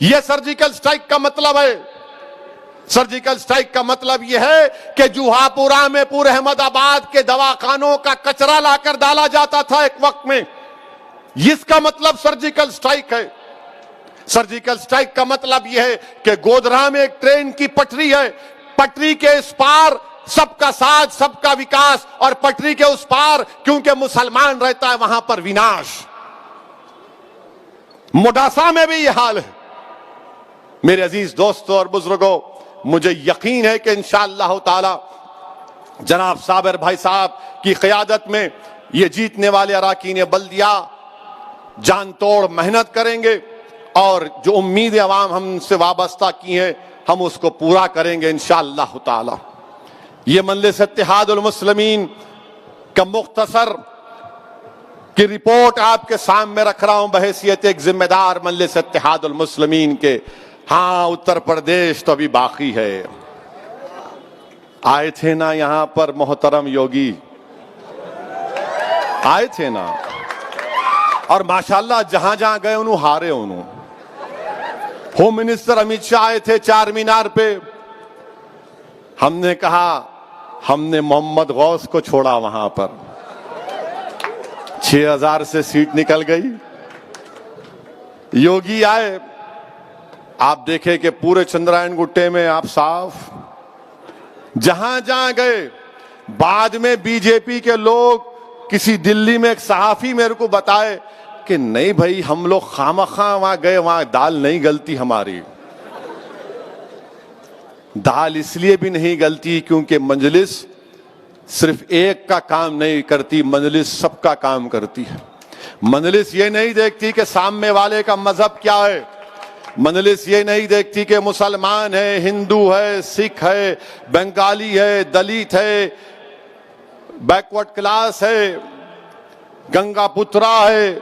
یہ سرجیکل سٹرائک کا مطلب ہے۔ سرجیکل سٹرائک کا مطلب یہ ہے کہ جوہا پورا میں پورے احمد آباد کے دواخانوں کا کچرا لا کر ڈالا جاتا تھا ایک وقت میں، اس کا مطلب سرجیکل سٹرائک ہے۔ سرجیکل سٹرائک کا مطلب یہ ہے کہ گودرہ میں ایک ٹرین کی پٹری ہے، پٹری کے اس پار سب کا ساتھ، سب کا وکاس، اور پٹری کے اس پار کیونکہ مسلمان رہتا ہے وہاں پر وناش۔ مڈاسا میں بھی یہ حال ہے۔ میرے عزیز دوستوں اور بزرگوں، مجھے یقین ہے کہ انشاءاللہ تعالی جناب صابر بھائی صاحب کی قیادت میں یہ جیتنے والے اراکین بلدیہ جان توڑ محنت کریں گے، اور جو امید عوام ہم سے وابستہ کی ہیں ہم اس کو پورا کریں گے انشاءاللہ تعالی۔ یہ مجلس اتحاد المسلمین کا مختصر کی رپورٹ آپ کے سامنے رکھ رہا ہوں بحیثیت ایک ذمہ دار مجلس اتحاد المسلمین کے۔ ہاں، اتر پردیش تو ابھی باقی ہے، آئے تھے نا یہاں پر محترم یوگی, آئے تھے نا, اور ماشاءاللہ جہاں جہاں گئے انہوں ہارے. انہوں ہوم منسٹر امت شاہ آئے تھے چار مینار پہ, ہم نے کہا ہم نے محمد غوث کو چھوڑا وہاں پر, 6000 سے سیٹ نکل گئی. یوگی آئے, آپ دیکھیں کہ پورے چندرائن گٹے میں آپ صاف, جہاں جہاں گئے. بعد میں بی جے پی کے لوگ, کسی دلی میں ایک صحافی میرے کو بتائے کہ نہیں بھائی ہم لوگ خامخواہ وہاں گئے, وہاں دال نہیں گلتی ہماری. دال اس لیے بھی نہیں گلتی کیونکہ مجلس صرف ایک کا کام نہیں کرتی, مجلس سب کا کام کرتی ہے. مجلس یہ نہیں دیکھتی کہ سامنے والے کا مذہب کیا ہے, مجلس یہ نہیں دیکھتی کہ مسلمان ہے, ہندو ہے, سکھ ہے, بنگالی ہے, دلت ہے, بیکورڈ کلاس ہے, گنگا پترا ہے,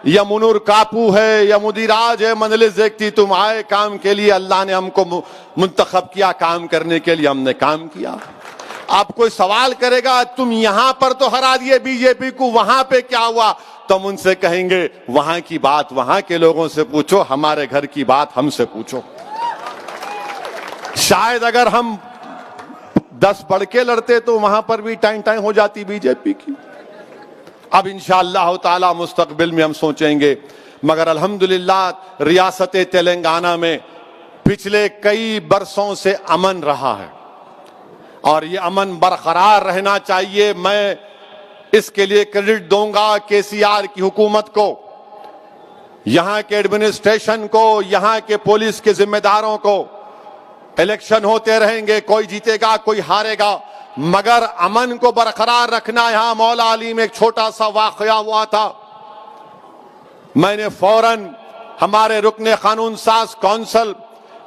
یا منور کاپو ہے, یا مدیراج ہے. مجلس دیکھتی تم آئے کام کے لیے, اللہ نے ہم کو منتخب کیا کام کرنے کے لیے, ہم نے کام کیا. آپ کوئی سوال کرے گا تم یہاں پر تو ہرا دیے بی جے پی کو, وہاں پہ کیا ہوا, تو ہم ان سے کہیں گے وہاں کی بات وہاں کے لوگوں سے پوچھو, ہمارے گھر کی بات ہم سے پوچھو. شاید اگر ہم 10 بڑھ کے لڑتے تو وہاں پر بھی ٹائم ہو جاتی بی جے پی کی. اب انشاءاللہ تعالی مستقبل میں ہم سوچیں گے. مگر الحمدللہ ریاست تلنگانہ میں پچھلے کئی برسوں سے امن رہا ہے, اور یہ امن برقرار رہنا چاہیے. میں اس کے لیے کریڈٹ دوں گا کے سی آر کی حکومت کو, یہاں کے ایڈمنسٹریشن کو, یہاں کے پولیس کے ذمہ داروں کو. الیکشن ہوتے رہیں گے, کوئی جیتے گا کوئی ہارے گا, مگر امن کو برقرار رکھنا. یہاں مولا علی میں ایک چھوٹا سا واقعہ ہوا تھا, میں نے فوراً ہمارے رکن قانون ساز کونسل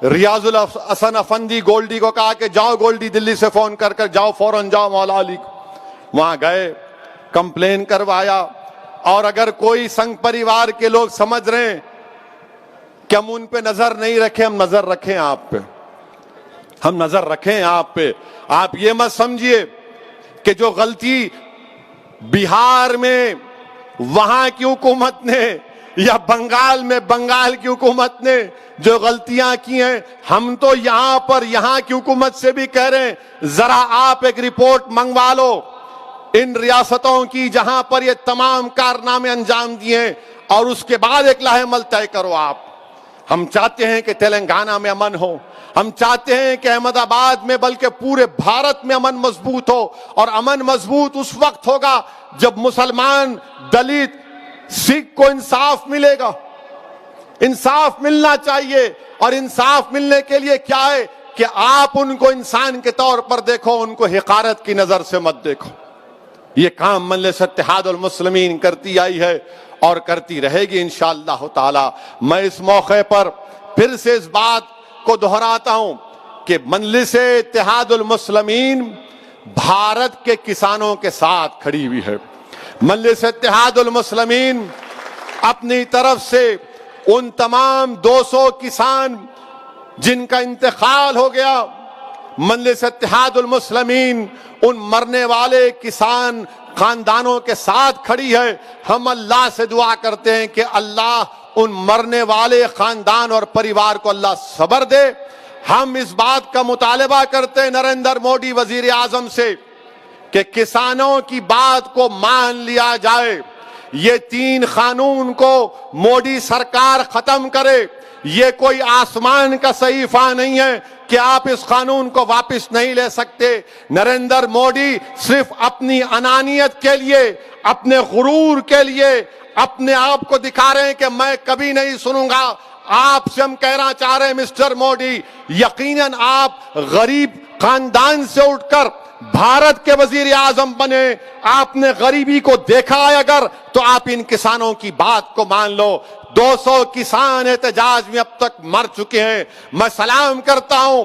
ریاض الحسن افندی گولڈی کو کہا کہ جاؤ گولڈی, دلی سے فون کر جاؤ, فوراً جاؤ مولا علی. وہاں گئے, کمپلین کروایا. اور اگر کوئی سنگ پریوار کے لوگ سمجھ رہے ہیں کہ ہم ان پہ نظر نہیں رکھیں, ہم نظر رکھیں آپ پہ, ہم نظر رکھیں آپ پہ. آپ یہ مت سمجھیے کہ جو غلطی بہار میں وہاں کی حکومت نے, یا بنگال میں بنگال کی حکومت نے جو غلطیاں کی ہیں, ہم تو یہاں پر یہاں کی حکومت سے بھی کہہ رہے ہیں ذرا آپ ایک رپورٹ منگوا لو ان ریاستوں کی جہاں پر یہ تمام کارنامے انجام دیے, اور اس کے بعد ایک لاہ عمل طے کرو آپ. ہم چاہتے ہیں کہ تلنگانہ میں امن ہو, ہم چاہتے ہیں کہ احمد آباد میں بلکہ پورے بھارت میں امن مضبوط ہو. اور امن مضبوط اس وقت ہوگا جب مسلمان, دلت, سکھ کو انصاف ملے گا. انصاف ملنا چاہیے, اور انصاف ملنے کے لیے کیا ہے کہ آپ ان کو انسان کے طور پر دیکھو, ان کو حقارت کی نظر سے مت دیکھو. یہ کام مجلس اتحاد المسلمین کرتی آئی ہے اور کرتی رہے گی انشاءاللہ تعالی. میں اس موقع پر پھر سے اس بات کو دہراتا ہوں کہ مجلس اتحاد المسلمین بھارت کے کسانوں کے ساتھ کھڑی ہوئی ہے. مجلس اتحاد المسلمین اپنی طرف سے ان تمام 200 کسان جن کا انتقال ہو گیا, مجلس اتحاد المسلمین ان مرنے والے کسان خاندانوں کے ساتھ کھڑی ہے. ہم اللہ سے دعا کرتے ہیں کہ اللہ ان مرنے والے خاندان اور پریوار کو اللہ صبر دے. ہم اس بات کا مطالبہ کرتے ہیں نریندر مودی وزیر اعظم سے کہ کسانوں کی بات کو مان لیا جائے. یہ 3 قانون کو مودی سرکار ختم کرے. یہ کوئی آسمان کا صحیفہ نہیں ہے کہ آپ اس قانون کو واپس نہیں لے سکتے. نریندر مودی صرف اپنی انانیت کے لیے, اپنے غرور کے لیے اپنے آپ کو دکھا رہے ہیں کہ میں کبھی نہیں سنوں گا. آپ سے ہم کہنا چاہ رہے ہیں مسٹر مودی, یقیناً آپ غریب خاندان سے اٹھ کر بھارت کے وزیر اعظم بنے. آپ نے غریبی کو دیکھا ہے اگر, تو آپ ان کسانوں کی بات کو مان لو. 200 کسان احتجاج میں اب تک مر چکے ہیں. میں سلام کرتا ہوں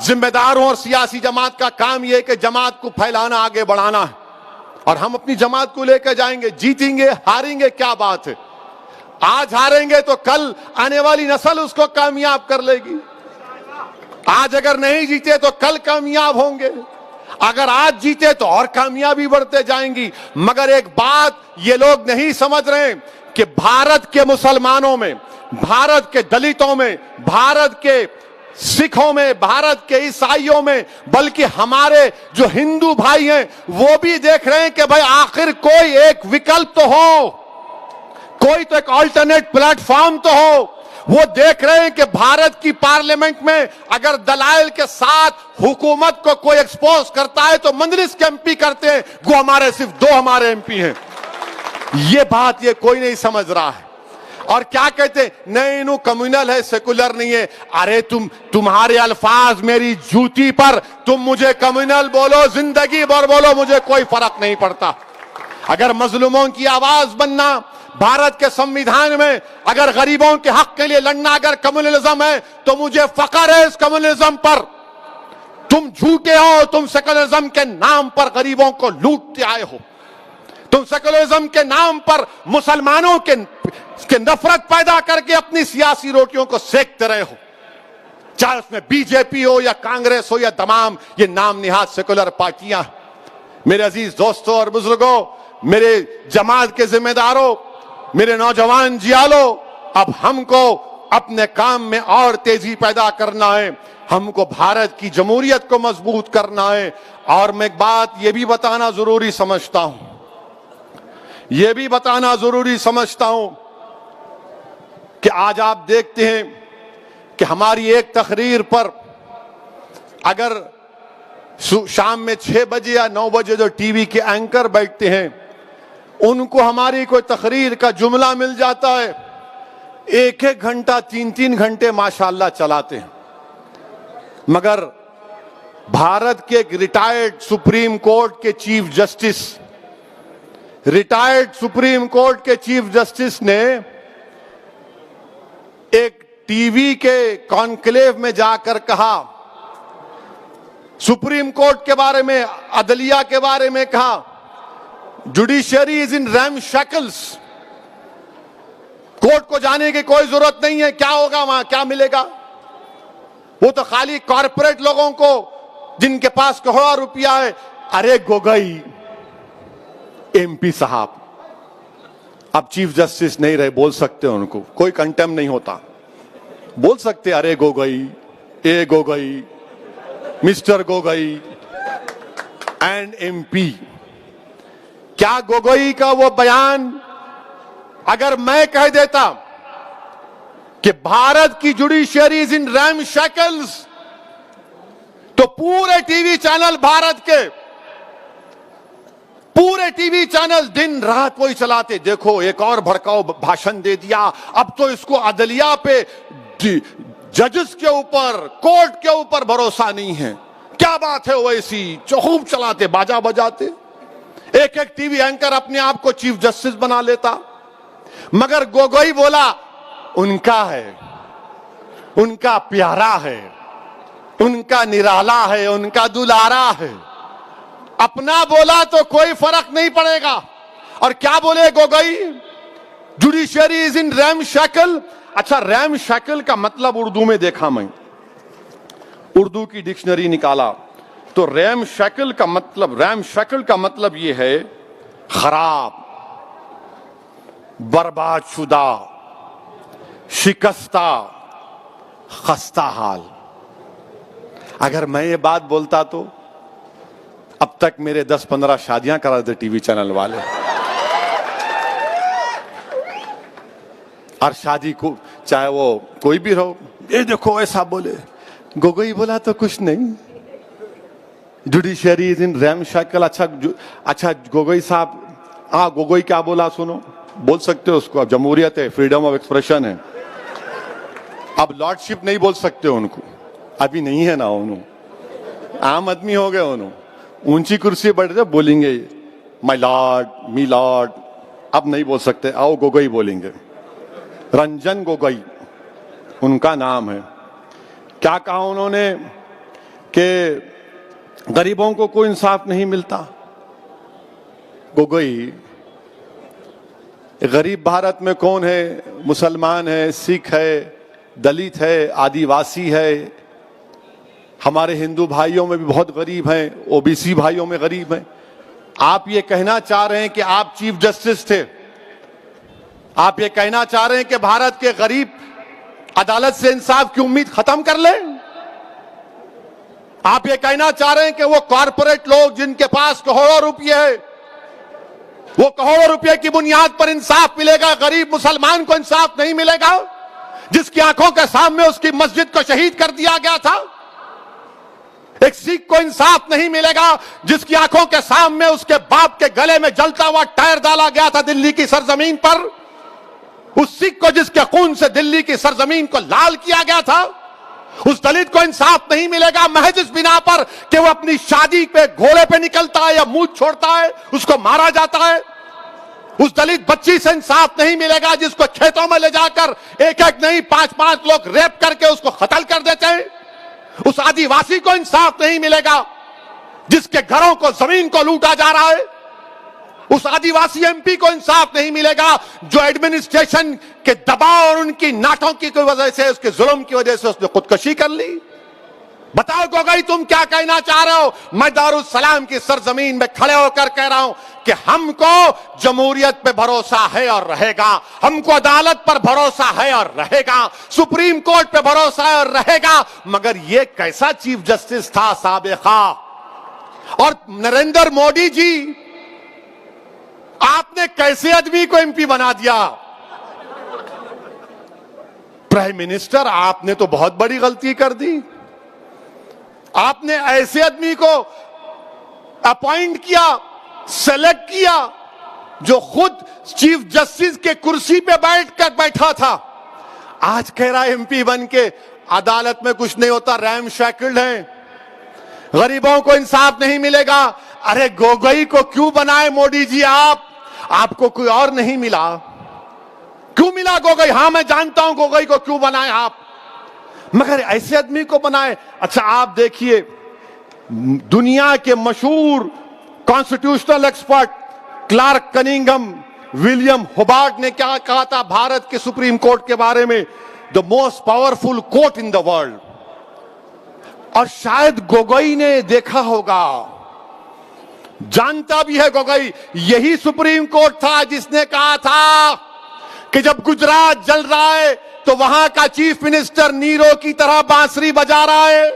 ذمہ داروں اور سیاسی جماعت کا کام یہ ہے کہ جماعت کو پھیلانا، آگے بڑھانا ہے، اور ہم اپنی جماعت کو لے کر جائیں گے. جیتیں گے ہاریں گے کیا بات ہے، آج ہاریں گے تو کل آنے والی نسل اس کو کامیاب کر لے گی. آج اگر نہیں جیتے تو کل کامیاب ہوں گے، اگر آج جیتے تو اور کامیابی بڑھتے جائیں گی. مگر ایک بات یہ لوگ نہیں سمجھ رہے کہ بھارت کے مسلمانوں میں، بھارت کے دلتوں میں، بھارت کے سکھوں میں، بھارت کے عیسائیوں میں، بلکہ ہمارے جو ہندو بھائی ہیں وہ بھی دیکھ رہے ہیں کہ بھائی آخر کوئی ایک وکلپ تو ہو، کوئی تو ایک آلٹرنیٹ پلیٹ فارم تو ہو. وہ دیکھ رہے ہیں کہ بھارت کی پارلیمنٹ میں اگر دلائل کے ساتھ حکومت کو کوئی ایکسپوز کرتا ہے تو مجلس کے ایم پی کرتے ہیں، وہ ہمارے صرف 2 ہمارے ایم پی ہیں. یہ بات یہ کوئی نہیں سمجھ رہا ہے. اور کیا کہتے ہیں، نہیں انہوں کمیونل ہے، سیکولر نہیں ہے. ارے تمہارے الفاظ میری جوتی پر، تم مجھے کمیونل بولو، زندگی بھر بولو، مجھے کوئی فرق نہیں پڑتا. اگر مظلوموں کی آواز بننا بھارت کے سمویدھان میں، اگر غریبوں کے حق کے لیے لڑنا اگر کمیونلزم ہے تو مجھے فخر ہے اس کمیونلزم پر. تم جھوٹے ہو، تم سیکولرزم کے نام پر غریبوں کو لوٹتے آئے ہو، تم سیکولرزم کے نام پر مسلمانوں کے نفرت پیدا کر کے اپنی سیاسی روٹیوں کو سیکتے رہے ہو، چاہے اس میں بی جے پی ہو یا کانگریس ہو یا تمام یہ نام نہاد سیکولر پارٹیاں. میرے عزیز دوستوں اور بزرگوں، میرے جماعت کے ذمہ داروں، میرے نوجوان جیالو، اب ہم کو اپنے کام میں اور تیزی پیدا کرنا ہے، ہم کو بھارت کی جمہوریت کو مضبوط کرنا ہے. اور میں ایک بات یہ بھی بتانا ضروری سمجھتا ہوں، یہ بھی بتانا ضروری سمجھتا ہوں کہ آج آپ دیکھتے ہیں کہ ہماری ایک تقریر پر اگر شام میں 6 بجے یا 9 بجے جو ٹی وی کے اینکر بیٹھتے ہیں ان کو ہماری کوئی تقریر کا جملہ مل جاتا ہے، 1-1 گھنٹہ 3-3 گھنٹے ماشاءاللہ چلاتے ہیں. مگر بھارت کے ایک ریٹائرڈ سپریم کورٹ کے چیف جسٹس نے ایک ٹی وی کے کانکلیو میں جا کر کہا، سپریم کورٹ کے بارے میں، عدلیہ کے بارے میں کہا، judiciary is in RAM shackles, court کو جانے کی کوئی ضرورت نہیں ہے، کیا ہوگا وہاں، کیا ملے گا؟ وہ تو خالی کارپوریٹ لوگوں کو جن کے پاس کروڑوں روپیہ ہے. ارے گوگئی ایم پی صاحب اب چیف جسٹس نہیں رہے، بول سکتے ان کو، کوئی کنٹیم نہیں ہوتا، بول سکتے ارے گوگئی، اے Gogoi, mister Gogoi and M P. کیا گوگوئی کا وہ بیان اگر میں کہہ دیتا کہ بھارت کی judiciary is in RAM shackles تو پورے ٹی وی چینل بھارت کے، پورے ٹی وی چینل دن رات وہی چلاتے، دیکھو ایک اور بھڑکاؤ بھاشن دے دیا، اب تو اس کو عدلیہ پہ، ججز کے اوپر، کورٹ کے اوپر بھروسہ نہیں ہے. کیا بات ہے، ویسی خوب چلاتے، باجا بجاتے. ایک ٹی وی اینکر اپنے آپ کو چیف جسٹس بنا لیتا. مگر گوگوئی بولا ان کا ہے، ان کا پیارا ہے، ان کا نرالا ہے، ان کا دلارا ہے. اپنا بولا تو کوئی فرق نہیں پڑے گا. اور کیا بولے Gogoi? Judiciary is in RAM shackle. اچھا ریم شیکل کا مطلب اردو میں دیکھا، میں اردو کی ڈکشنری نکالا تو ریم شیکل کا مطلب یہ ہے خراب، برباد شدہ، شکستہ، خستہ حال. اگر میں یہ بات بولتا تو اب تک میرے 10-15 شادیاں کرا دیتے ٹی وی چینل والے. اور شادی کو چاہے وہ کوئی بھی رہو، یہ دیکھو ایسا بولے. گوگوئی بولا تو کچھ نہیں، judiciary is in RAM shackle. اچھا گوگوئی صاحب، ہاں گوگوئی کیا بولا سنو، بول سکتے ہو اس کو، اب جمہوریت ہے، فریڈم آف ایکسپریشن ہے. اب لارڈ شپ نہیں بول سکتے ان کو، ابھی نہیں ہے نا، انہوں عام آدمی ہو گئے، انہوں اونچی کرسی بیٹھ جائے بولیں گے مائی لارڈ، می لارڈ. اب نہیں بول سکتے، آؤ گوگوئی بولیں گے. رنجن گوگوئی ان کا نام ہے. کیا کہا انہوں نے کہ غریبوں کو کوئی انصاف نہیں ملتا. گوگوئی غریب بھارت میں کون ہے؟ مسلمان ہے، سکھ ہے، دلت ہے، آدیواسی ہے. ہمارے ہندو بھائیوں میں بھی بہت غریب ہیں، او بی سی بھائیوں میں غریب ہیں. آپ یہ کہنا چاہ رہے ہیں کہ آپ چیف جسٹس تھے، آپ یہ کہنا چاہ رہے ہیں کہ بھارت کے غریب عدالت سے انصاف کی امید ختم کر لیں؟ آپ یہ کہنا چاہ رہے ہیں کہ وہ کارپوریٹ لوگ جن کے پاس کروڑوں روپے ہے، وہ کروڑوں روپے کی بنیاد پر انصاف ملے گا، غریب مسلمان کو انصاف نہیں ملے گا جس کی آنکھوں کے سامنے اس کی مسجد کو شہید کر دیا گیا تھا؟ ایک سکھ کو انصاف نہیں ملے گا جس کی آنکھوں کے سامنے اس کے باپ کے گلے میں جلتا ہوا ٹائر ڈالا گیا تھا دلی کی سرزمین پر؟ اس سکھ کو جس کے خون سے دلی کی سرزمین کو لال کیا گیا تھا؟ اس دلت کو انصاف نہیں ملے گا محض اس بنا پر کہ وہ اپنی شادی پہ گھوڑے پہ نکلتا ہے یا منہ چھوڑتا ہے اس کو مارا جاتا ہے؟ اس دلت بچی سے انصاف نہیں ملے گا جس کو کھیتوں میں لے جا کر ایک ایک نہیں 5 لوگ ریپ کر کے اس کو قتل کر دیتے ہیں؟ اس آدیواسی کو انصاف نہیں ملے گا جس کے گھروں کو زمین کو لوٹا جا رہا ہے؟ اس آدیواسی ایم پی کو انصاف نہیں ملے گا جو ایڈمنسٹریشن کے دباؤ اور ان کی ناٹکی کی وجہ سے، اس کے ظلم کی وجہ سے اس نے خودکشی کر لی؟ بتاؤ گوگوئی تم کیا کہنا چاہ رہے ہو؟ میں دارالسلام کی سرزمین میں کھڑے ہو کر کہہ رہا ہوں کہ ہم کو جمہوریت پہ بھروسہ ہے اور رہے گا، ہم کو عدالت پر بھروسہ ہے اور رہے گا، سپریم کورٹ پہ بھروسہ ہے اور رہے گا. مگر یہ کیسا چیف جسٹس تھا سابقہ؟ اور نریندر مودی جی، آپ نے کیسے آدمی کو ایم پی بنا دیا؟ پرائم منسٹر آپ نے تو بہت بڑی غلطی کر دی. آپ نے ایسے آدمی کو اپوائنٹ کیا، سلیکٹ کیا جو خود چیف جسٹس کے کرسی پہ بیٹھا تھا. آج کہہ رہا ایم پی بن کے عدالت میں کچھ نہیں ہوتا، ریم شیکلڈ ہیں، غریبوں کو انصاف نہیں ملے گا. ارے گوگوئی کو کیوں بنائے مودی جی؟ آپ کو کوئی اور نہیں ملا؟ کیوں ملا گوگوئی؟ ہاں میں جانتا ہوں گوگوئی کو کیوں بنائے آپ، مگر ایسے آدمی کو بنائے. اچھا آپ دیکھیے، دنیا کے مشہور constitutional expert Clark Cunningham, William Hobart نے کیا کہا تھا بھارت کے سپریم کورٹ کے بارے میں؟ The most powerful court in the world. اور شاید گوگوئی نے دیکھا ہوگا، جانتا بھی ہے گوگوئی، یہی سپریم کورٹ تھا جس نے کہا تھا کہ جب گجرات جل رہا ہے تو وہاں کا چیف منسٹر نیرو کی طرح بانسری بجا رہا ہے.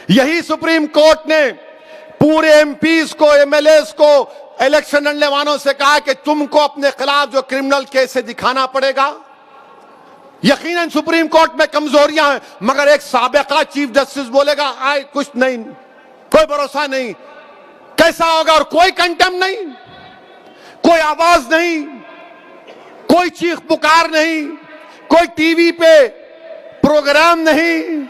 یہی سپریم کورٹ نے پورے ایم پیز کو، ایم ایل ایز کو، الیکشن لڑنے والوں سے کہا کہ تم کو اپنے خلاف جو کرمنل کیس ہے دکھانا پڑے گا. یقیناً سپریم کورٹ میں کمزوریاں ہیں، مگر ایک سابقہ چیف جسٹس بولے گا کچھ نہیں، کوئی بھروسہ نہیں، کیسا ہوگا؟ اور کوئی کنٹیم نہیں، کوئی آواز نہیں، کوئی چیخ پکار نہیں، کوئی ٹی وی پہ پروگرام نہیں،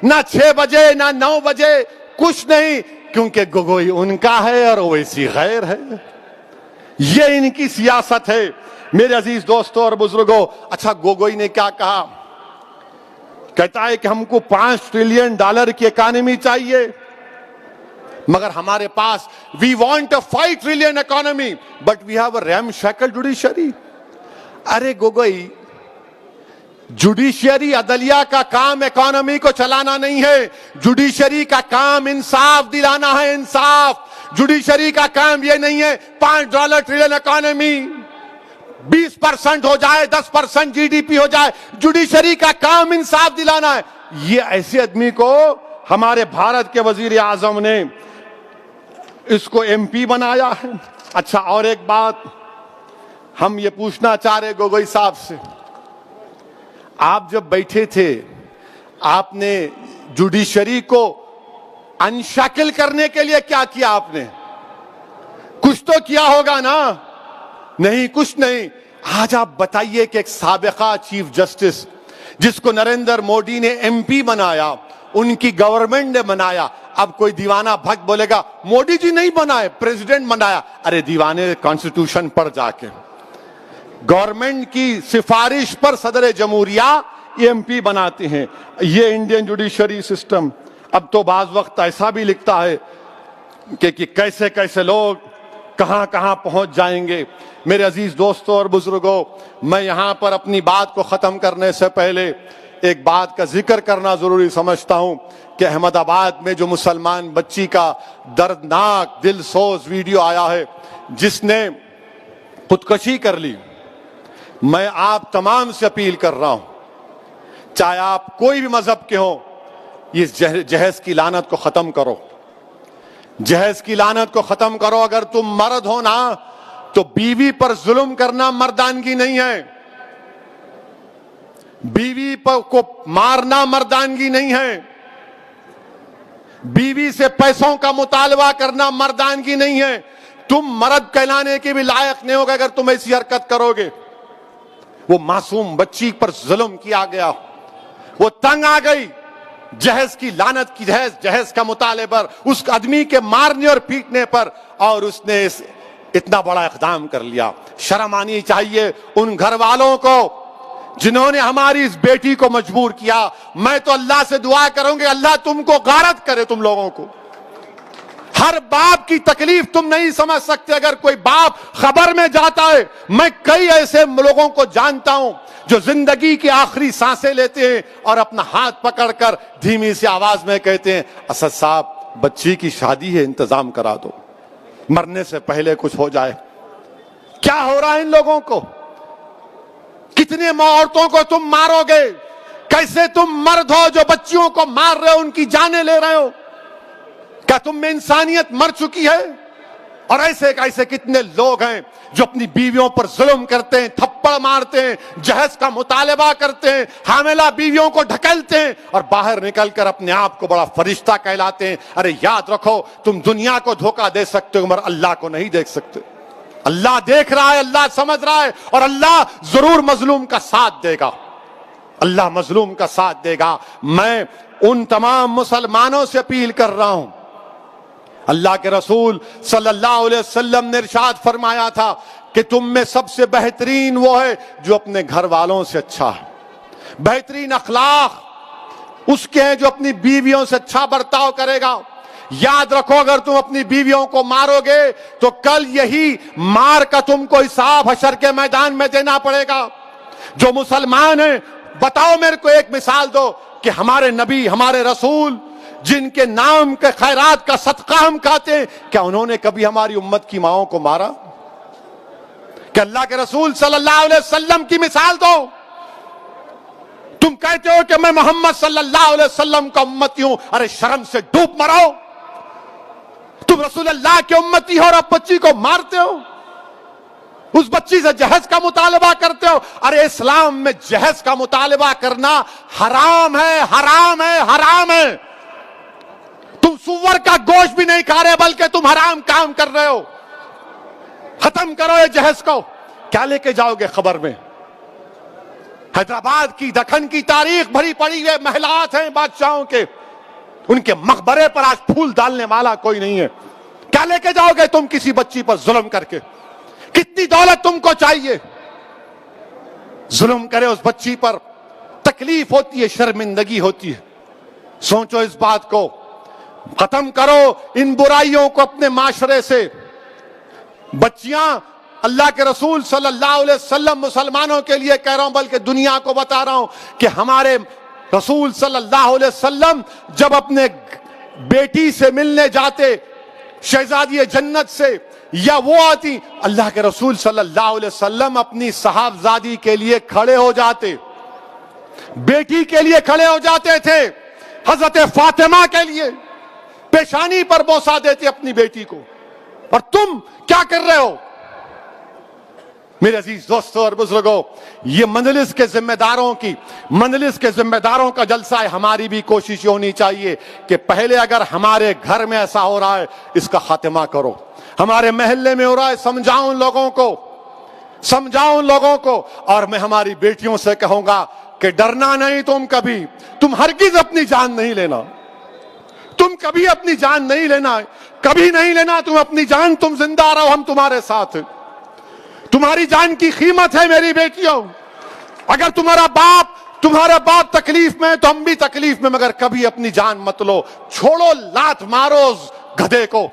نہ 6 بجے نہ 9 بجے، کچھ نہیں، کیونکہ گوگوئی ان کا ہے اور اویسی غیر ہے. یہ ان کی سیاست ہے میرے عزیز دوستوں اور بزرگوں. اچھا گوگوئی نے کیا کہا؟ کہتا ہے کہ ہم کو $5 ٹریلین کی اکانومی چاہیے، مگر ہمارے پاس we want a $5 trillion economy but we have a ramshackle judiciary. Array Gogoi, judiciary عدلیہ کا کام اکانومی کو چلانا نہیں ہے، جوڈیشری کا کام انصاف دلانا ہے. انصاف. جوڈیشری کا کام یہ نہیں ہے $5 ٹریلین اکانومی 20% ہو جائے، 10% جی ڈی پی ہو جائے. جوڈیشری کا کام انصاف دلانا ہے. یہ ایسے آدمی کو ہمارے بھارت کے وزیر اعظم نے اس کو ایم پی بنایا ہے. اچھا اور ایک بات ہم یہ پوچھنا چاہ رہے گوگوئی صاحب سے، آپ جب بیٹھے تھے آپ نے جوڈیشری کو انشیکل کرنے کے لیے کیا کیا؟ آپ نے کچھ تو کیا ہوگا نا؟ نہیں، کچھ نہیں. آج آپ بتائیے کہ ایک سابقہ چیف جسٹس جس کو نریندر مودی نے ایم پی بنایا، ان کی گورنمنٹ نے بنایا، اب کوئی دیوانہ بھگ بولے گا مودی جی نہیں بنائے، پریزیڈنٹ بنایا. ارے دیوانے کانسٹیٹیوشن پڑھ جا کے، گورنمنٹ کی سفارش پر صدر جمہوریہ ایم پی بناتے ہیں. یہ انڈین جوڈیشری سسٹم. اب تو بعض وقت ایسا بھی لکھتا ہے کہ کیسے کیسے لوگ کہاں کہاں پہنچ جائیں گے۔ میرے عزیز دوستوں اور بزرگوں، میں یہاں پر اپنی بات کو ختم کرنے سے پہلے ایک بات کا ذکر کرنا ضروری سمجھتا ہوں کہ احمد آباد میں جو مسلمان بچی کا دردناک دل سوز ویڈیو آیا ہے جس نے خودکشی کر لی، میں آپ تمام سے اپیل کر رہا ہوں، چاہے آپ کوئی بھی مذہب کے ہوں، یہ جہیز کی لعنت کو ختم کرو، جہیز کی لعنت کو ختم کرو۔ اگر تم مرد ہو نا تو بیوی پر ظلم کرنا مردانگی نہیں ہے، بیوی کو مارنا مردانگی نہیں ہے، بیوی سے پیسوں کا مطالبہ کرنا مردانگی نہیں ہے۔ تم مرد کہلانے کے بھی لائق نہیں ہوگا اگر تم ایسی حرکت کرو گے۔ وہ معصوم بچی پر ظلم کیا گیا، وہ تنگ آ گئی جہیز کی لعنت کی، جہیز کا مطالبہ پر، اس آدمی کے مارنے اور پیٹنے پر، اور اس نے اتنا بڑا اقدام کر لیا۔ شرم آنی چاہیے ان گھر والوں کو جنہوں نے ہماری اس بیٹی کو مجبور کیا۔ میں تو اللہ سے دعا کروں گی اللہ تم کو غارت کرے، تم لوگوں کو۔ ہر باپ کی تکلیف تم نہیں سمجھ سکتے اگر کوئی باپ خبر میں جاتا ہے۔ میں کئی ایسے لوگوں کو جانتا ہوں جو زندگی کی آخری سانسیں لیتے ہیں اور اپنا ہاتھ پکڑ کر دھیمی سی آواز میں کہتے ہیں اسد صاحب بچی کی شادی ہے، انتظام کرا دو، مرنے سے پہلے کچھ ہو جائے۔ کیا ہو رہا ہے ان لوگوں کو؟ کتنے عورتوں کو تم مارو گے؟ کیسے تم مرد ہو جو بچیوں کو مار رہے ہو، ان کی جانیں لے رہے ہو؟ کیا تم میں انسانیت مر چکی ہے؟ اور ایسے کتنے لوگ ہیں جو اپنی بیویوں پر ظلم کرتے ہیں، تھپڑ مارتے ہیں، جہیز کا مطالبہ کرتے ہیں، حاملہ بیویوں کو ڈھکیلتے ہیں اور باہر نکل کر اپنے آپ کو بڑا فرشتہ کہلاتے ہیں۔ ارے یاد رکھو تم دنیا کو دھوکہ دے سکتے ہو مگر اللہ کو نہیں دیکھ سکتے۔ اللہ دیکھ رہا ہے، اللہ سمجھ رہا ہے، اور اللہ ضرور مظلوم کا ساتھ دے گا، اللہ مظلوم کا ساتھ دے گا۔ میں ان تمام مسلمانوں سے اپیل کر رہا ہوں، اللہ کے رسول صلی اللہ علیہ وسلم نے ارشاد فرمایا تھا کہ تم میں سب سے بہترین وہ ہے جو اپنے گھر والوں سے اچھا ہے۔ بہترین اخلاق اس کے ہیں جو اپنی بیویوں سے اچھا برتاؤ کرے گا۔ یاد رکھو اگر تم اپنی بیویوں کو مارو گے تو کل یہی مار کا تم کو حساب حشر کے میدان میں دینا پڑے گا۔ جو مسلمان ہیں بتاؤ میرے کو ایک مثال دو کہ ہمارے نبی ہمارے رسول جن کے نام کے خیرات کا صدقہ ہم کھاتے ہیں، کیا انہوں نے کبھی ہماری امت کی ماؤں کو مارا؟ کہ اللہ کے رسول صلی اللہ علیہ وسلم کی مثال دو۔ تم کہتے ہو کہ میں محمد صلی اللہ علیہ وسلم کا امتی ہوں، ارے شرم سے ڈوب مرو۔ تم رسول اللہ کے امتی ہو اور اب بچی کو مارتے ہو، اس بچی سے جہیز کا مطالبہ کرتے ہو۔ ارے اسلام میں جہیز کا مطالبہ کرنا حرام ہے، حرام ہے، حرام ہے۔ تم سور کا گوشت بھی نہیں کھا رہے بلکہ تم حرام کام کر رہے ہو۔ ختم کرو یہ جہیز کو۔ کیا لے کے جاؤ گے خبر میں؟ حیدرآباد کی دکن کی تاریخ بھری پڑی ہے، محلات ہیں بادشاہوں کے، ان کے مقبرے پر آج پھول ڈالنے والا کوئی نہیں ہے۔ کیا لے کے جاؤ گے تم کسی بچی پر ظلم کر کے؟ کتنی دولت تم کو چاہیے؟ ظلم کرے اس بچی پر، تکلیف ہوتی ہے، شرمندگی ہوتی ہے۔ سوچو اس بات کو، ختم کرو ان برائیوں کو اپنے معاشرے سے۔ بچیاں اللہ کے رسول صلی اللہ علیہ وسلم مسلمانوں کے لیے کہہ رہا ہوں بلکہ دنیا کو بتا رہا ہوں کہ ہمارے رسول صلی اللہ علیہ وسلم جب اپنے بیٹی سے ملنے جاتے، شہزادی جنت سے، یا وہ آتی، اللہ کے رسول صلی اللہ علیہ وسلم اپنی صاحبزادی کے لیے کھڑے ہو جاتے، بیٹی کے لیے کھڑے ہو جاتے تھے، حضرت فاطمہ کے لیے پیشانی پر بوسہ دیتے اپنی بیٹی کو۔ اور تم کیا کر رہے ہو؟ میرے عزیز دوستوں اور بزرگوں، یہ مجلس کے ذمہ داروں کا جلسہ ہے۔ ہماری بھی کوشش ہونی چاہیے کہ پہلے اگر ہمارے گھر میں ایسا ہو رہا ہے اس کا خاتمہ کرو، ہمارے محلے میں ہو رہا ہے سمجھاؤ ان لوگوں کو، اور میں ہماری بیٹیوں سے کہوں گا کہ ڈرنا نہیں، تم ہرگز اپنی جان نہیں لینا، تم کبھی اپنی جان نہیں لینا، کبھی نہیں لینا تم اپنی جان، تم زندہ رہو، ہم تمہارے ساتھ ہیں۔ تمہاری جان کی قیمت ہے میری بیٹیوں۔ اگر تمہارا باپ تمہارا باپ تکلیف میں تو ہم بھی تکلیف میں، مگر کبھی اپنی جان مت لو. چھوڑو لات مارو اس گدھے کو،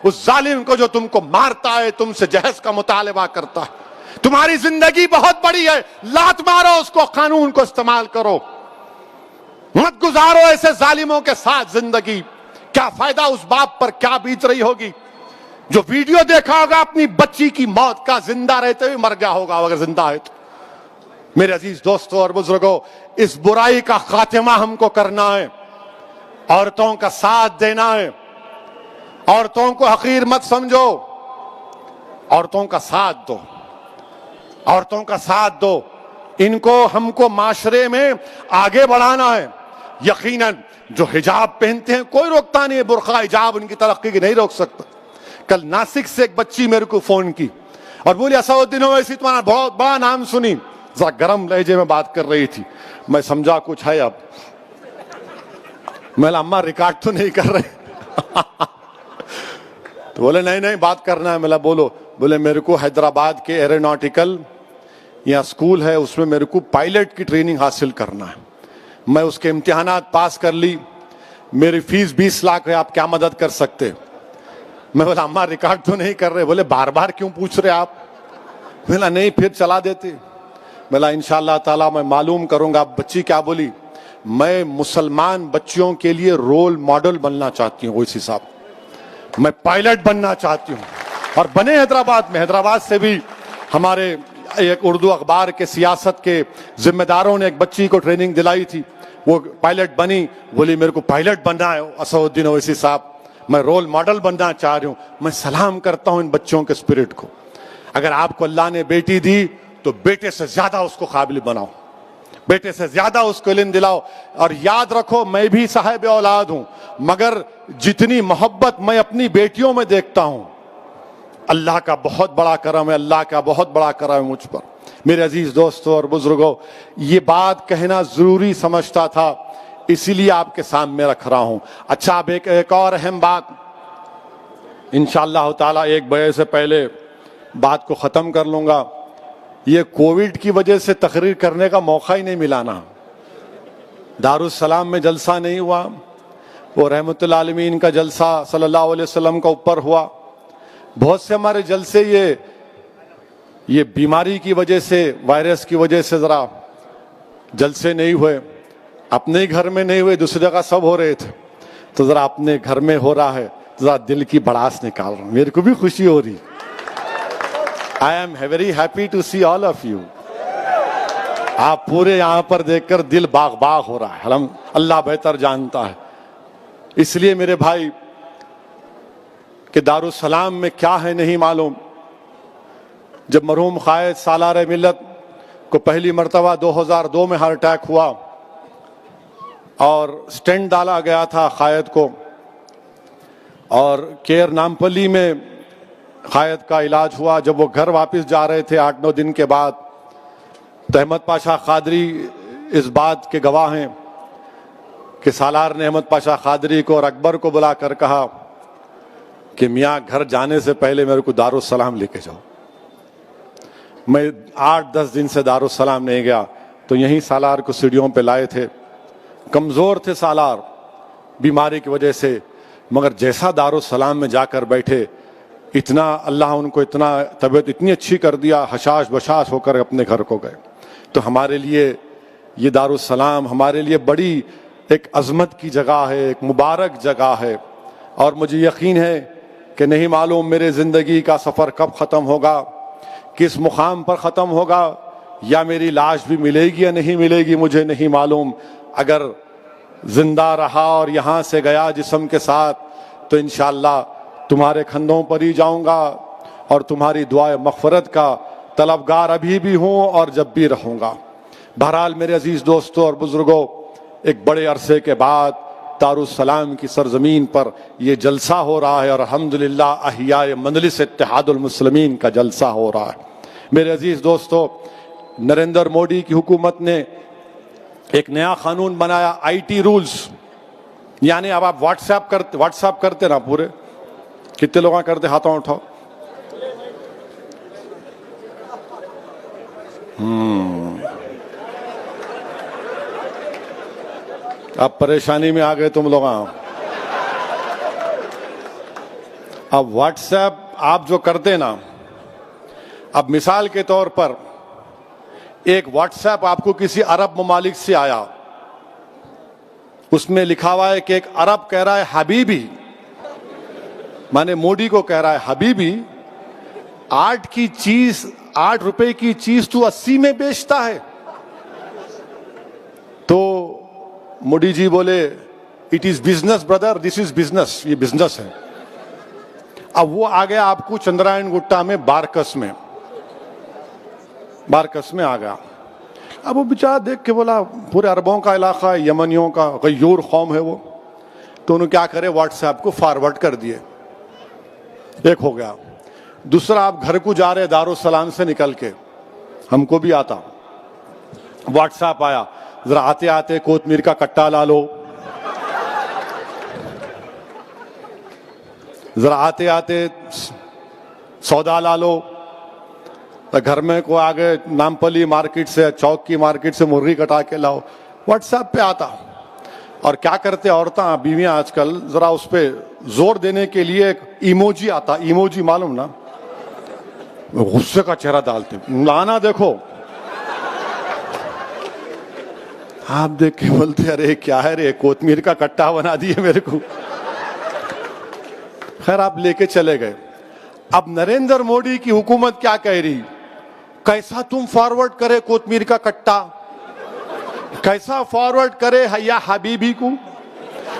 اس ظالم کو جو تم کو مارتا ہے، تم سے جہیز کا مطالبہ کرتا ہے. تمہاری زندگی بہت بڑی ہے، لات مارو اس کو، قانون کو استعمال کرو، مت گزارو ایسے ظالموں کے ساتھ زندگی. کیا فائدہ اس باپ پر، کیا بیت رہی ہوگی جو ویڈیو دیکھا ہوگا اپنی بچی کی موت کا، زندہ رہتے ہوئے مر گیا ہوگا اگر زندہ ہے تو. میرے عزیز دوستوں اور بزرگوں، اس برائی کا خاتمہ ہم کو کرنا ہے، عورتوں کا ساتھ دینا ہے. عورتوں کو حقیر مت سمجھو، عورتوں کا ساتھ دو، عورتوں کا ساتھ دو. ان کو ہم کو معاشرے میں آگے بڑھانا ہے. یقیناً جو حجاب پہنتے ہیں کوئی روکتا نہیں ہے، برقع حجاب ان کی ترقی کی نہیں روک سکتا. کل ناسک سے ایک بچی میرے کو فون کی اور بولی اسدالدین اویسی تمہارا بہت بڑا نام سنی، ذرا گرم لہجے میں بات کر رہی تھی. میں سمجھا کچھ ہے. اب میں اماں ریکارڈ تو نہیں کر رہے تو بولے نہیں بات کرنا ہے. میں بولو. بولے میرے کو حیدرآباد کے ایروناٹیکل یا اسکول ہے، اس میں میرے کو پائلٹ کی ٹریننگ حاصل کرنا ہے. میں اس کے امتحانات پاس کر لی، میری فیس 20 لاکھ ہے، آپ کیا مدد کر سکتے؟ میں بولا اماں ریکارڈ تو نہیں کر رہے. بولے بار بار کیوں پوچھ رہے آپ؟ میں بولا نہیں پھر چلا دیتے. میں بولا انشاءاللہ تعالیٰ میں معلوم کروں گا. بچی کیا بولی؟ میں مسلمان بچیوں کے لیے رول ماڈل بننا چاہتی ہوں. اویسی صاحب میں پائلٹ بننا چاہتی ہوں. اور بنے حیدرآباد میں. حیدرآباد سے بھی ہمارے ایک اردو اخبار کے سیاست کے ذمہ داروں نے ایک بچی کو ٹریننگ دلائی تھی، وہ پائلٹ بنی. بولی میرے کو پائلٹ بننا ہے اسدالدین اویسی صاحب، میں رول ماڈل بننا چاہ رہی ہوں. میں سلام کرتا ہوں ان بچوں کے اسپرٹ کو. اگر آپ کو اللہ نے بیٹی دی تو بیٹے سے زیادہ اس کو قابل بناؤ، بیٹے سے زیادہ اس کو علم دلاؤ. اور یاد رکھو میں بھی صاحب اولاد ہوں، مگر جتنی محبت میں اپنی بیٹیوں میں دیکھتا ہوں، اللہ کا بہت بڑا کرم ہے، اللہ کا بہت بڑا کرم ہے مجھ پر. میرے عزیز دوستوں اور بزرگوں، یہ بات کہنا ضروری سمجھتا تھا، اسی لیے آپ کے سامنے رکھ رہا ہوں. اچھا اب ایک اور اہم بات انشاءاللہ تعالیٰ 1 بجے سے پہلے بات کو ختم کر لوں گا. یہ کووڈ کی وجہ سے تقریر کرنے کا موقع ہی نہیں ملا نا. دارالسلام میں جلسہ نہیں ہوا، وہ رحمت اللہ عالمین کا جلسہ صلی اللہ علیہ وسلم کا اوپر ہوا. بہت سے ہمارے جلسے یہ بیماری کی وجہ سے، وائرس کی وجہ سے ذرا جلسے نہیں ہوئے. اپنے ہی گھر میں نہیں ہوئے، دوسری جگہ سب ہو رہے تھے، تو ذرا اپنے گھر میں ہو رہا ہے، ذرا دل کی بڑاس نکال رہا ہوں. میرے کو بھی خوشی ہو رہی. I am very happy to see all of you. آپ پورے یہاں پر دیکھ کر دل باغ باغ ہو رہا ہے. اللہ بہتر جانتا ہے. اس لیے میرے بھائی کہ دارالسلام میں کیا ہے نہیں معلوم. جب مرحوم قائد سالار ملت کو پہلی مرتبہ 2002 میں ہارٹ اٹیک ہوا اور سٹینٹ ڈالا گیا تھا قائد کو، اور کیر نامپلی میں قائد کا علاج ہوا. جب وہ گھر واپس جا رہے تھے 8-9 دن کے بعد، تو احمد پاشا قادری اس بات کے گواہ ہیں کہ سالار نے احمد پاشا قادری کو اور اکبر کو بلا کر کہا کہ میاں گھر جانے سے پہلے میرے کو دارالسلام لے کے جاؤ. میں 8-10 دن سے دارالسلام نہیں گیا، تو یہیں سالار کو سیڑھیوں پہ لائے تھے. کمزور تھے سالار بیماری کی وجہ سے، مگر جیسا دارالسلام میں جا کر بیٹھے، اتنا اللہ ان کو اتنا طبیعت اتنی اچھی کر دیا، حشاش بشاش ہو کر اپنے گھر کو گئے. تو ہمارے لیے یہ دارالسلام ہمارے لیے بڑی ایک عظمت کی جگہ ہے، ایک مبارک جگہ ہے. اور مجھے یقین ہے کہ نہیں معلوم میرے زندگی کا سفر کب ختم ہوگا، کس مقام پر ختم ہوگا، یا میری لاش بھی ملے گی یا نہیں ملے گی مجھے نہیں معلوم. اگر زندہ رہا اور یہاں سے گیا جسم کے ساتھ تو انشاءاللہ تمہارے کھندوں پر ہی جاؤں گا، اور تمہاری دعائے مغفرت کا طلبگار ابھی بھی ہوں اور جب بھی رہوں گا. بہرحال میرے عزیز دوستوں اور بزرگوں، ایک بڑے عرصے کے بعد دارالسلام کی سرزمین پر یہ جلسہ ہو رہا ہے، اور الحمدللہ احیاء مجلس اتحاد المسلمین کا جلسہ ہو رہا ہے. میرے عزیز دوستوں، نریندر مودی کی حکومت نے ایک نیا قانون بنایا، IT رولز. یعنی اب آپ واٹس ایپ کرتے نا پورے، کتنے لوگ کرتے؟ ہاتھوں اٹھاؤ. اب پریشانی میں آ گئے تم لوگ. اب واٹس ایپ آپ جو کرتے نا, اب مثال کے طور پر ایک واٹس ایپ آپ کو کسی عرب ممالک سے آیا, اس میں لکھا ہوا ہے کہ ایک عرب کہہ رہا ہے حبیبی, مانے موڈی کو کہہ رہا ہے حبیبی 8 روپے کی چیز تو 80 میں بیچتا ہے. تو موڈی جی بولے it is business Brother, this is business, یہ بزنس ہے. اب وہ آ گیا آپ کو چندرائن گٹا میں بارکس میں آ گیا. اب وہ بیچارہ دیکھ کے بولا پورے عربوں کا علاقہ ہے, یمنیوں کا غیور قوم ہے وہ, تو انہوں کیا کرے واٹس ایپ کو فارورڈ کر دیے. ایک ہو گیا. دوسرا, آپ گھر کو جا رہے دارالسلام سے نکل کے, ہم کو بھی آتا, واٹس ایپ آیا ذرا آتے آتے کوتمیر کا کٹا لا لو, ذرا آتے آتے سودا لا لو. گھر میں کو آگے نامپلی مارکیٹ سے, چوک کی مارکیٹ سے مرغی کٹا کے لاؤ. واٹس ایپ پہ آتا. اور کیا کرتے عورتیں بیویاں آج کل, ذرا اس پہ زور دینے کے لیے ایک ایموجی آتا, ایموجی معلوم نا, غصے کا چہرہ ڈالتے, لانا دیکھو. آپ دیکھ کے بولتے ارے کیا ہے رے, کوتمیر کا کٹا بنا دیے میرے کو. خیر آپ لے کے چلے گئے. اب نریندر موڈی کی حکومت کیا کہہ رہی, کیسا تم فارورڈ کرے کوتمیر کا کٹا, کیسا فارورڈ کرے یا حبیبی کو.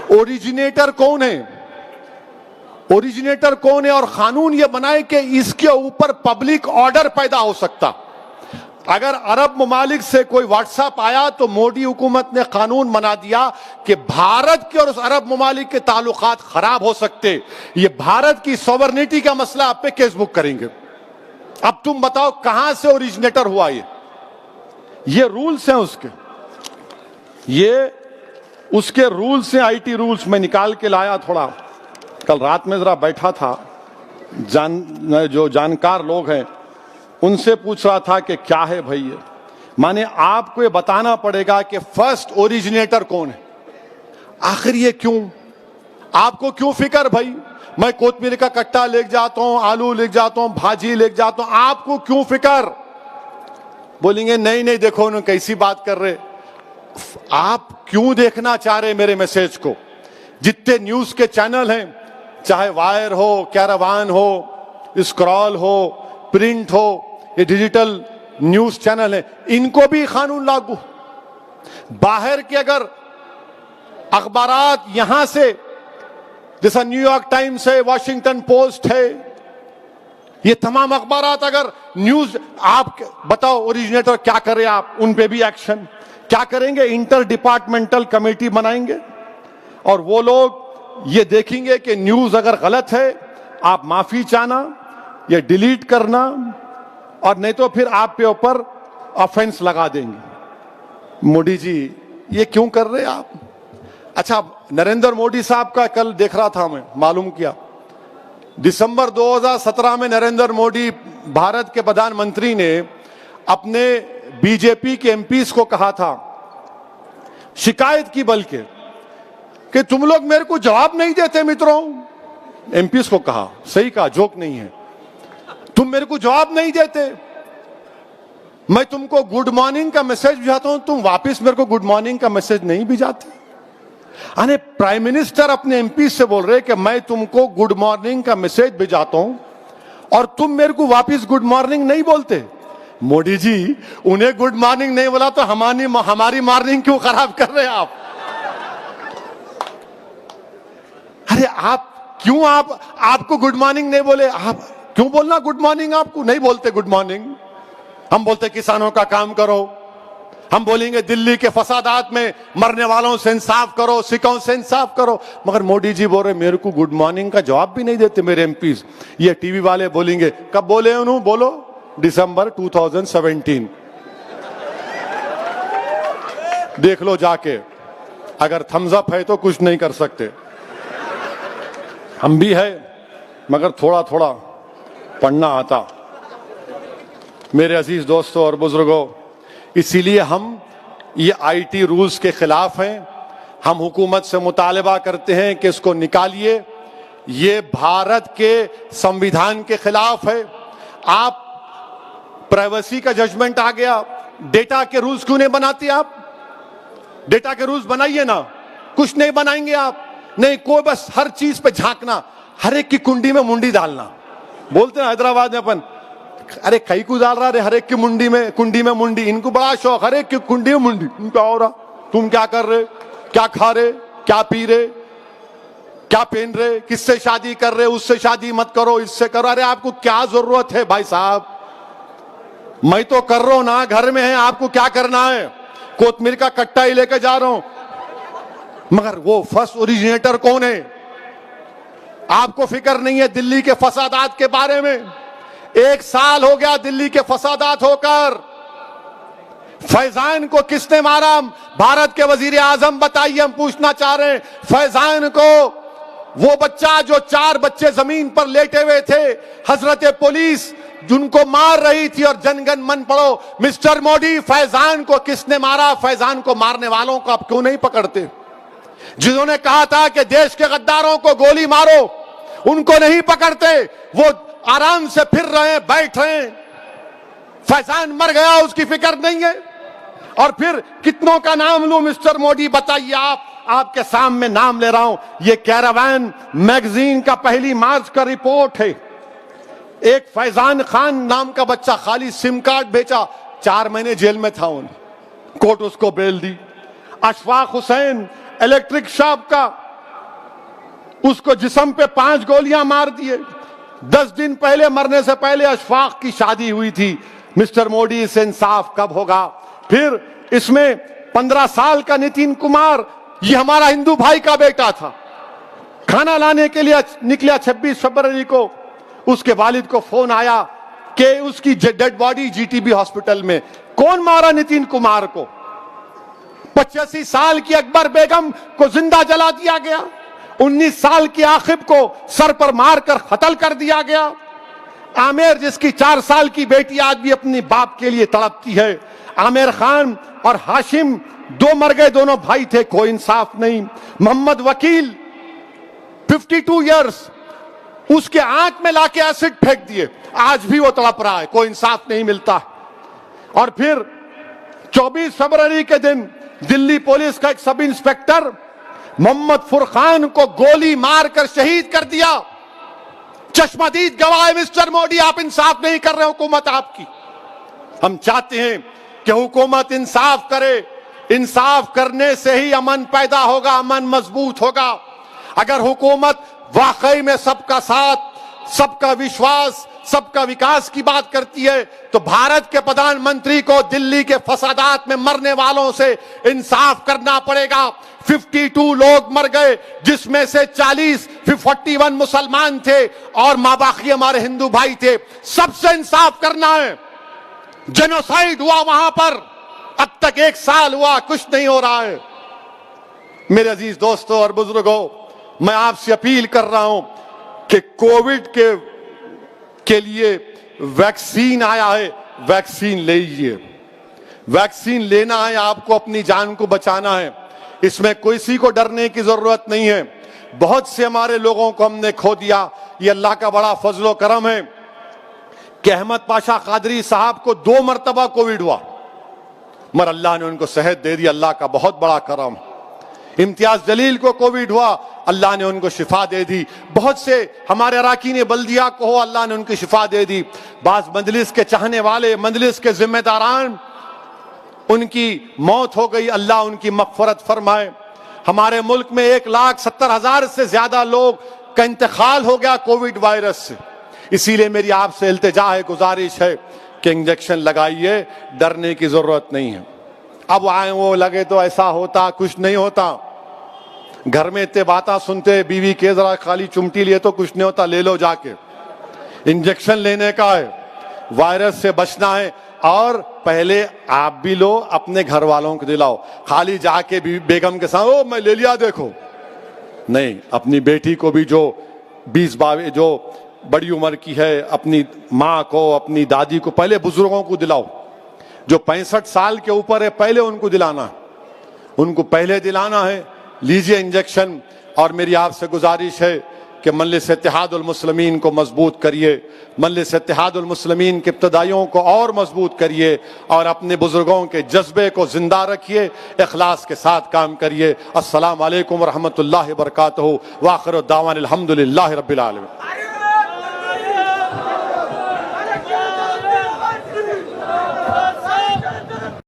اوریجنیٹر کون ہے, اوریجنیٹر کون ہے, اور قانون یہ بنائے کہ اس کے اوپر پبلک آرڈر پیدا ہو سکتا. اگر عرب ممالک سے کوئی واٹس ایپ آیا تو موڈی حکومت نے قانون بنا دیا کہ بھارت کے اور اس عرب ممالک کے تعلقات خراب ہو سکتے, یہ بھارت کی سوورنٹی کا مسئلہ آپ پہ کیس بک کریں گے. اب تم بتاؤ کہاں سے اوریجنیٹر ہوا یہ رولز ہیں اس کے, یہ اس کے رولز ہیں, آئی ٹی رولز میں نکال کے لایا تھوڑا. کل رات میں ذرا بیٹھا تھا, جو جانکار لوگ ہیں ان سے پوچھ رہا تھا کہ کیا ہے بھائی یہ, مانے آپ کو یہ بتانا پڑے گا کہ فرسٹ اوریجنیٹر کون ہے. آخر یہ کیوں, آپ کو کیوں فکر بھائی, میں کوتمیر کا کٹا لے جاتا ہوں, آلو لے جاتا ہوں, بھاجی لے جاتا ہوں, آپ کو کیوں فکر. بولیں گے نہیں دیکھو انہوں کیسی بات کر رہے. آپ کیوں دیکھنا چاہ رہے میرے میسج کو. جتنے نیوز کے چینل ہیں, چاہے وائر ہو, کیراوان ہو, اسکرال ہو, پرنٹ ہو, یہ ڈیجیٹل نیوز چینل ہیں, ان کو بھی قانون لاگو. باہر کے اگر اخبارات یہاں سے, جیسا نیو یارک ٹائمز ہے, واشنگٹن پوسٹ ہے, یہ تمام اخبارات اگر نیوز, آپ بتاؤ اوریجنیٹر کیا کرے, آپ ان پہ بھی ایکشن کیا کریں گے. انٹر ڈپارٹمنٹل کمیٹی بنائیں گے اور وہ لوگ یہ دیکھیں گے کہ نیوز اگر غلط ہے آپ معافی چاہنا یا ڈیلیٹ کرنا, اور نہیں تو پھر آپ پہ اوپر آفینس لگا دیں گے. موڈی جی یہ کیوں کر رہے آپ. اچھا, نریندر موڈی صاحب کا کل دیکھ رہا تھا میں, معلوم کیا دسمبر 2017 میں نریندر موڈی بھارت کے پردھان منتری نے اپنے بی جے پی کے ایم پیز کو کہا تھا, شکایت کی بلکہ, کہ تم لوگ میرے کو جواب نہیں دیتے متروں. ایم پیز کو کہا, صحیح کہا, جوک نہیں ہے, تم میرے کو جواب نہیں دیتے. میں تم کو گڈ مارننگ کا میسج بھیجاتا ہوں, تم واپس میرے کو گڈ مارننگ کا میسج نہیں بھیجاتے. یعنی پرائم منسٹر اپنے ایم پی سے بول رہے کہ میں تم کو گڈ مارننگ کا میسج بھیجاتا ہوں اور تم میرے کو واپس گڈ مارننگ نہیں بولتے. موڈی جی انہیں گڈ مارننگ نہیں بولا تو ہماری مارننگ کیوں خراب کر رہے آپ. ارے آپ کیوں, آپ کو گڈ مارننگ نہیں بولے, آپ کیوں بولنا گڈ مارننگ. آپ کو نہیں بولتے گڈ مارننگ. ہم بولتے کسانوں کا کام کرو, ہم بولیں گے دلی کے فسادات میں مرنے والوں سے انصاف کرو, سکھوں سے انصاف کرو, مگر موڈی جی بول رہے میرے کو گڈ مارننگ کا جواب بھی نہیں دیتے میرے ایم پیز. یہ ٹی وی والے بولیں گے کب بولے انہوں, بولو دسمبر 2017. دیکھ لو جا کے, اگر تھمز اپ ہے تو کچھ نہیں کر سکتے. ہم بھی ہے مگر تھوڑا تھوڑا پڑھنا آتا. میرے عزیز دوستوں اور بزرگوں, اسی لیے ہم یہ آئی ٹی رولز کے خلاف ہیں. ہم حکومت سے مطالبہ کرتے ہیں کہ اس کو نکالیے. یہ بھارت کے سمویدھان کے خلاف ہے. آپ پرائیویسی کا ججمنٹ آ گیا, ڈیٹا کے رولز کیوں نہیں بناتے آپ؟ ڈیٹا کے رولز بنائیے نا. کچھ نہیں بنائیں گے آپ, نہیں کوئی بس ہر چیز پہ جھانکنا, ہر ایک کی کنڈی میں منڈی ڈالنا. بولتے ہیں حیدرآباد میں اپن, ارے کئی کو ڈال رہا, ہر ایک کی کنڈی میں منڈی. ان کو بڑا شوق, ہر ایک کی کنڈی میں منڈی. کیا ہو رہا, تم کیا کر رہے, کیا کھا رہے, کیا پی رہے, کیا پہن رہے, کس سے شادی کر رہے, اس سے شادی مت کرو, اس سے کرو. ارے آپ کو کیا ضرورت ہے بھائی صاحب؟ میں تو کر رہا ہوں نا, گھر میں ہے, آپ کو کیا کرنا ہے؟ کوتمیر کا کٹا ہی لے کے جا رہا ہوں. مگر وہ فرسٹ اوریجنیٹر کون ہے؟ آپ کو فکر نہیں ہے دلی کے فسادات کے بارے میں. 1 سال ہو گیا دلی کے فسادات ہو کر. فیضان کو کس نے مارا؟ بھارت کے وزیر اعظم بتائیے, ہم پوچھنا چاہ رہے ہیں. فیضان کو, وہ بچہ جو 4 بچے زمین پر لیٹے ہوئے تھے, حضرت پولیس جن کو مار رہی تھی, اور جن گن من پڑھو. مسٹر مودی, فیضان کو کس نے مارا؟ فیضان کو مارنے والوں کو آپ کیوں نہیں پکڑتے؟ جنہوں نے کہا تھا کہ دیش کے غداروں کو گولی مارو, ان کو نہیں پکڑتے. وہ آرام سے پھر رہے ہیں, بیٹھ رہے ہیں. فیضان مر گیا, اس کی فکر نہیں ہے. اور پھر کتنوں کا نام لوں مسٹر مودی, بتائیے آپ کے سامنے نام لے رہا ہوں. یہ کیراوین میگزین کا 1 مارچ کا رپورٹ ہے. ایک فیضان خان نام کا بچہ خالی سم کارڈ بیچا, 4 مہینے جیل میں تھا. کورٹ اس کو بیل دی. اشفاق حسین الیکٹرک شاپ کا, اس کو جسم پہ 5 گولیاں مار دیے. 10 دن پہلے, مرنے سے پہلے اشفاق کی شادی ہوئی تھی. مسٹر مودی, اس سے انصاف کب ہوگا؟ پھر اس میں 15 سال کا نتن کمار, یہ ہمارا ہندو بھائی کا بیٹا تھا, کھانا لانے کے لیے نکلا 26 فروری کو. اس کے والد کو فون آیا کہ اس کی ڈیڈ باڈی GTB ہاسپٹل میں. کون مارا نتن کمار کو؟ 85 سال کی اکبر بیگم کو زندہ جلا دیا گیا. 19 سال کی عاقب کو سر پر مار کر قتل کر دیا گیا. عامر, جس کی 4 سال کی بیٹی آج بھی اپنی باپ کے لیے تڑپتی ہے. عامر خان اور ہاشم 2 مر گئے, دونوں بھائی تھے, کوئی انصاف نہیں. محمد وکیل 52 ایئرس, اس کے آنکھ میں لا کے ایسڈ پھینک دیے, آج بھی وہ تڑپ رہا ہے, کوئی انصاف نہیں ملتا. اور پھر 24 فروری کے دن دلی پولیس کا ایک سب انسپیکٹر محمد فرقان کو گولی مار کر شہید کر دیا. چشمدید گواہ مسٹر مودی, آپ انصاف نہیں کر رہے حکومت آپ کی. ہم چاہتے ہیں کہ حکومت انصاف کرے. انصاف کرنے سے ہی امن پیدا ہوگا, امن مضبوط ہوگا. اگر حکومت واقعی میں سب کا ساتھ, سب کا وشواس, سب کا وکاس کی بات کرتی ہے, تو بھارت کے پردھان منتری کو دلی کے فسادات میں مرنے والوں سے انصاف کرنا پڑے گا. 52 لوگ مر گئے, جس میں سے 41 مسلمان تھے اور ماباقی ہمارے ہندو بھائی تھے. سب سے انصاف کرنا ہے. جنوسائیڈ ہوا وہاں پر, اب تک 1 سال ہوا, کچھ نہیں ہو رہا ہے. میرے عزیز دوستوں اور بزرگوں, میں آپ سے اپیل کر رہا ہوں کہ کووڈ کے لیے ویکسین آیا ہے, ویکسین لیجئے. ویکسین لینا ہے, آپ کو اپنی جان کو بچانا ہے. اس میں کسی کو ڈرنے کی ضرورت نہیں ہے. بہت سے ہمارے لوگوں کو ہم نے کھو دیا. یہ اللہ کا بڑا فضل و کرم ہے کہ احمد پاشا قادری صاحب کو 2 مرتبہ کووڈ ہوا, مگر اللہ نے ان کو صحت دے دی, اللہ کا بہت بڑا کرم. امتیاز جلیل کو کووڈ ہوا, اللہ نے ان کو شفا دے دی. بہت سے ہمارے اراکین بلدیہ کو ہو, اللہ نے ان کی شفا دے دی. بعض مجلس کے چاہنے والے, مجلس کے ذمہ داران, ان کی موت ہو گئی, اللہ ان کی مغفرت فرمائے. ہمارے ملک میں 1,70,000 سے زیادہ لوگ کا انتقال ہو گیا کووڈ وائرس سے. اسی لیے میری آپ سے التجا ہے, گزارش ہے کہ انجیکشن لگائیے, ڈرنے کی ضرورت نہیں ہے. اب آئے وہ لگے تو ایسا ہوتا, کچھ نہیں ہوتا. گھر میں اتنے باتیں سنتے, بیوی کے ذرا خالی چمٹی لیے تو کچھ نہیں ہوتا, لے لو جا کے. انجیکشن لینے کا ہے, وائرس سے بچنا ہے. اور پہلے آپ بھی لو, اپنے گھر والوں کو دلاؤ. خالی جا کے بیگم کے سامنے میں لے لیا دیکھو, نہیں. اپنی بیٹی کو بھی جو 20-22 جو بڑی عمر کی ہے, اپنی ماں کو, اپنی دادی کو, پہلے بزرگوں کو دلاؤ. جو 65 سال کے اوپر ہے پہلے ان کو دلانا, ان کو پہلے دلانا ہے. لیجئے انجیکشن، اور میری آپ سے گزارش ہے کہ مجلس اتحاد المسلمین کو مضبوط کریے، مجلس اتحاد المسلمین کے ابتدائیوں کو اور مضبوط کریے، اور اپنے بزرگوں کے جذبے کو زندہ رکھیے، اخلاص کے ساتھ کام کریے۔ السلام علیکم ورحمۃ اللہ وبرکاتہ، وآخر دعوانا الحمدللہ رب العالمین۔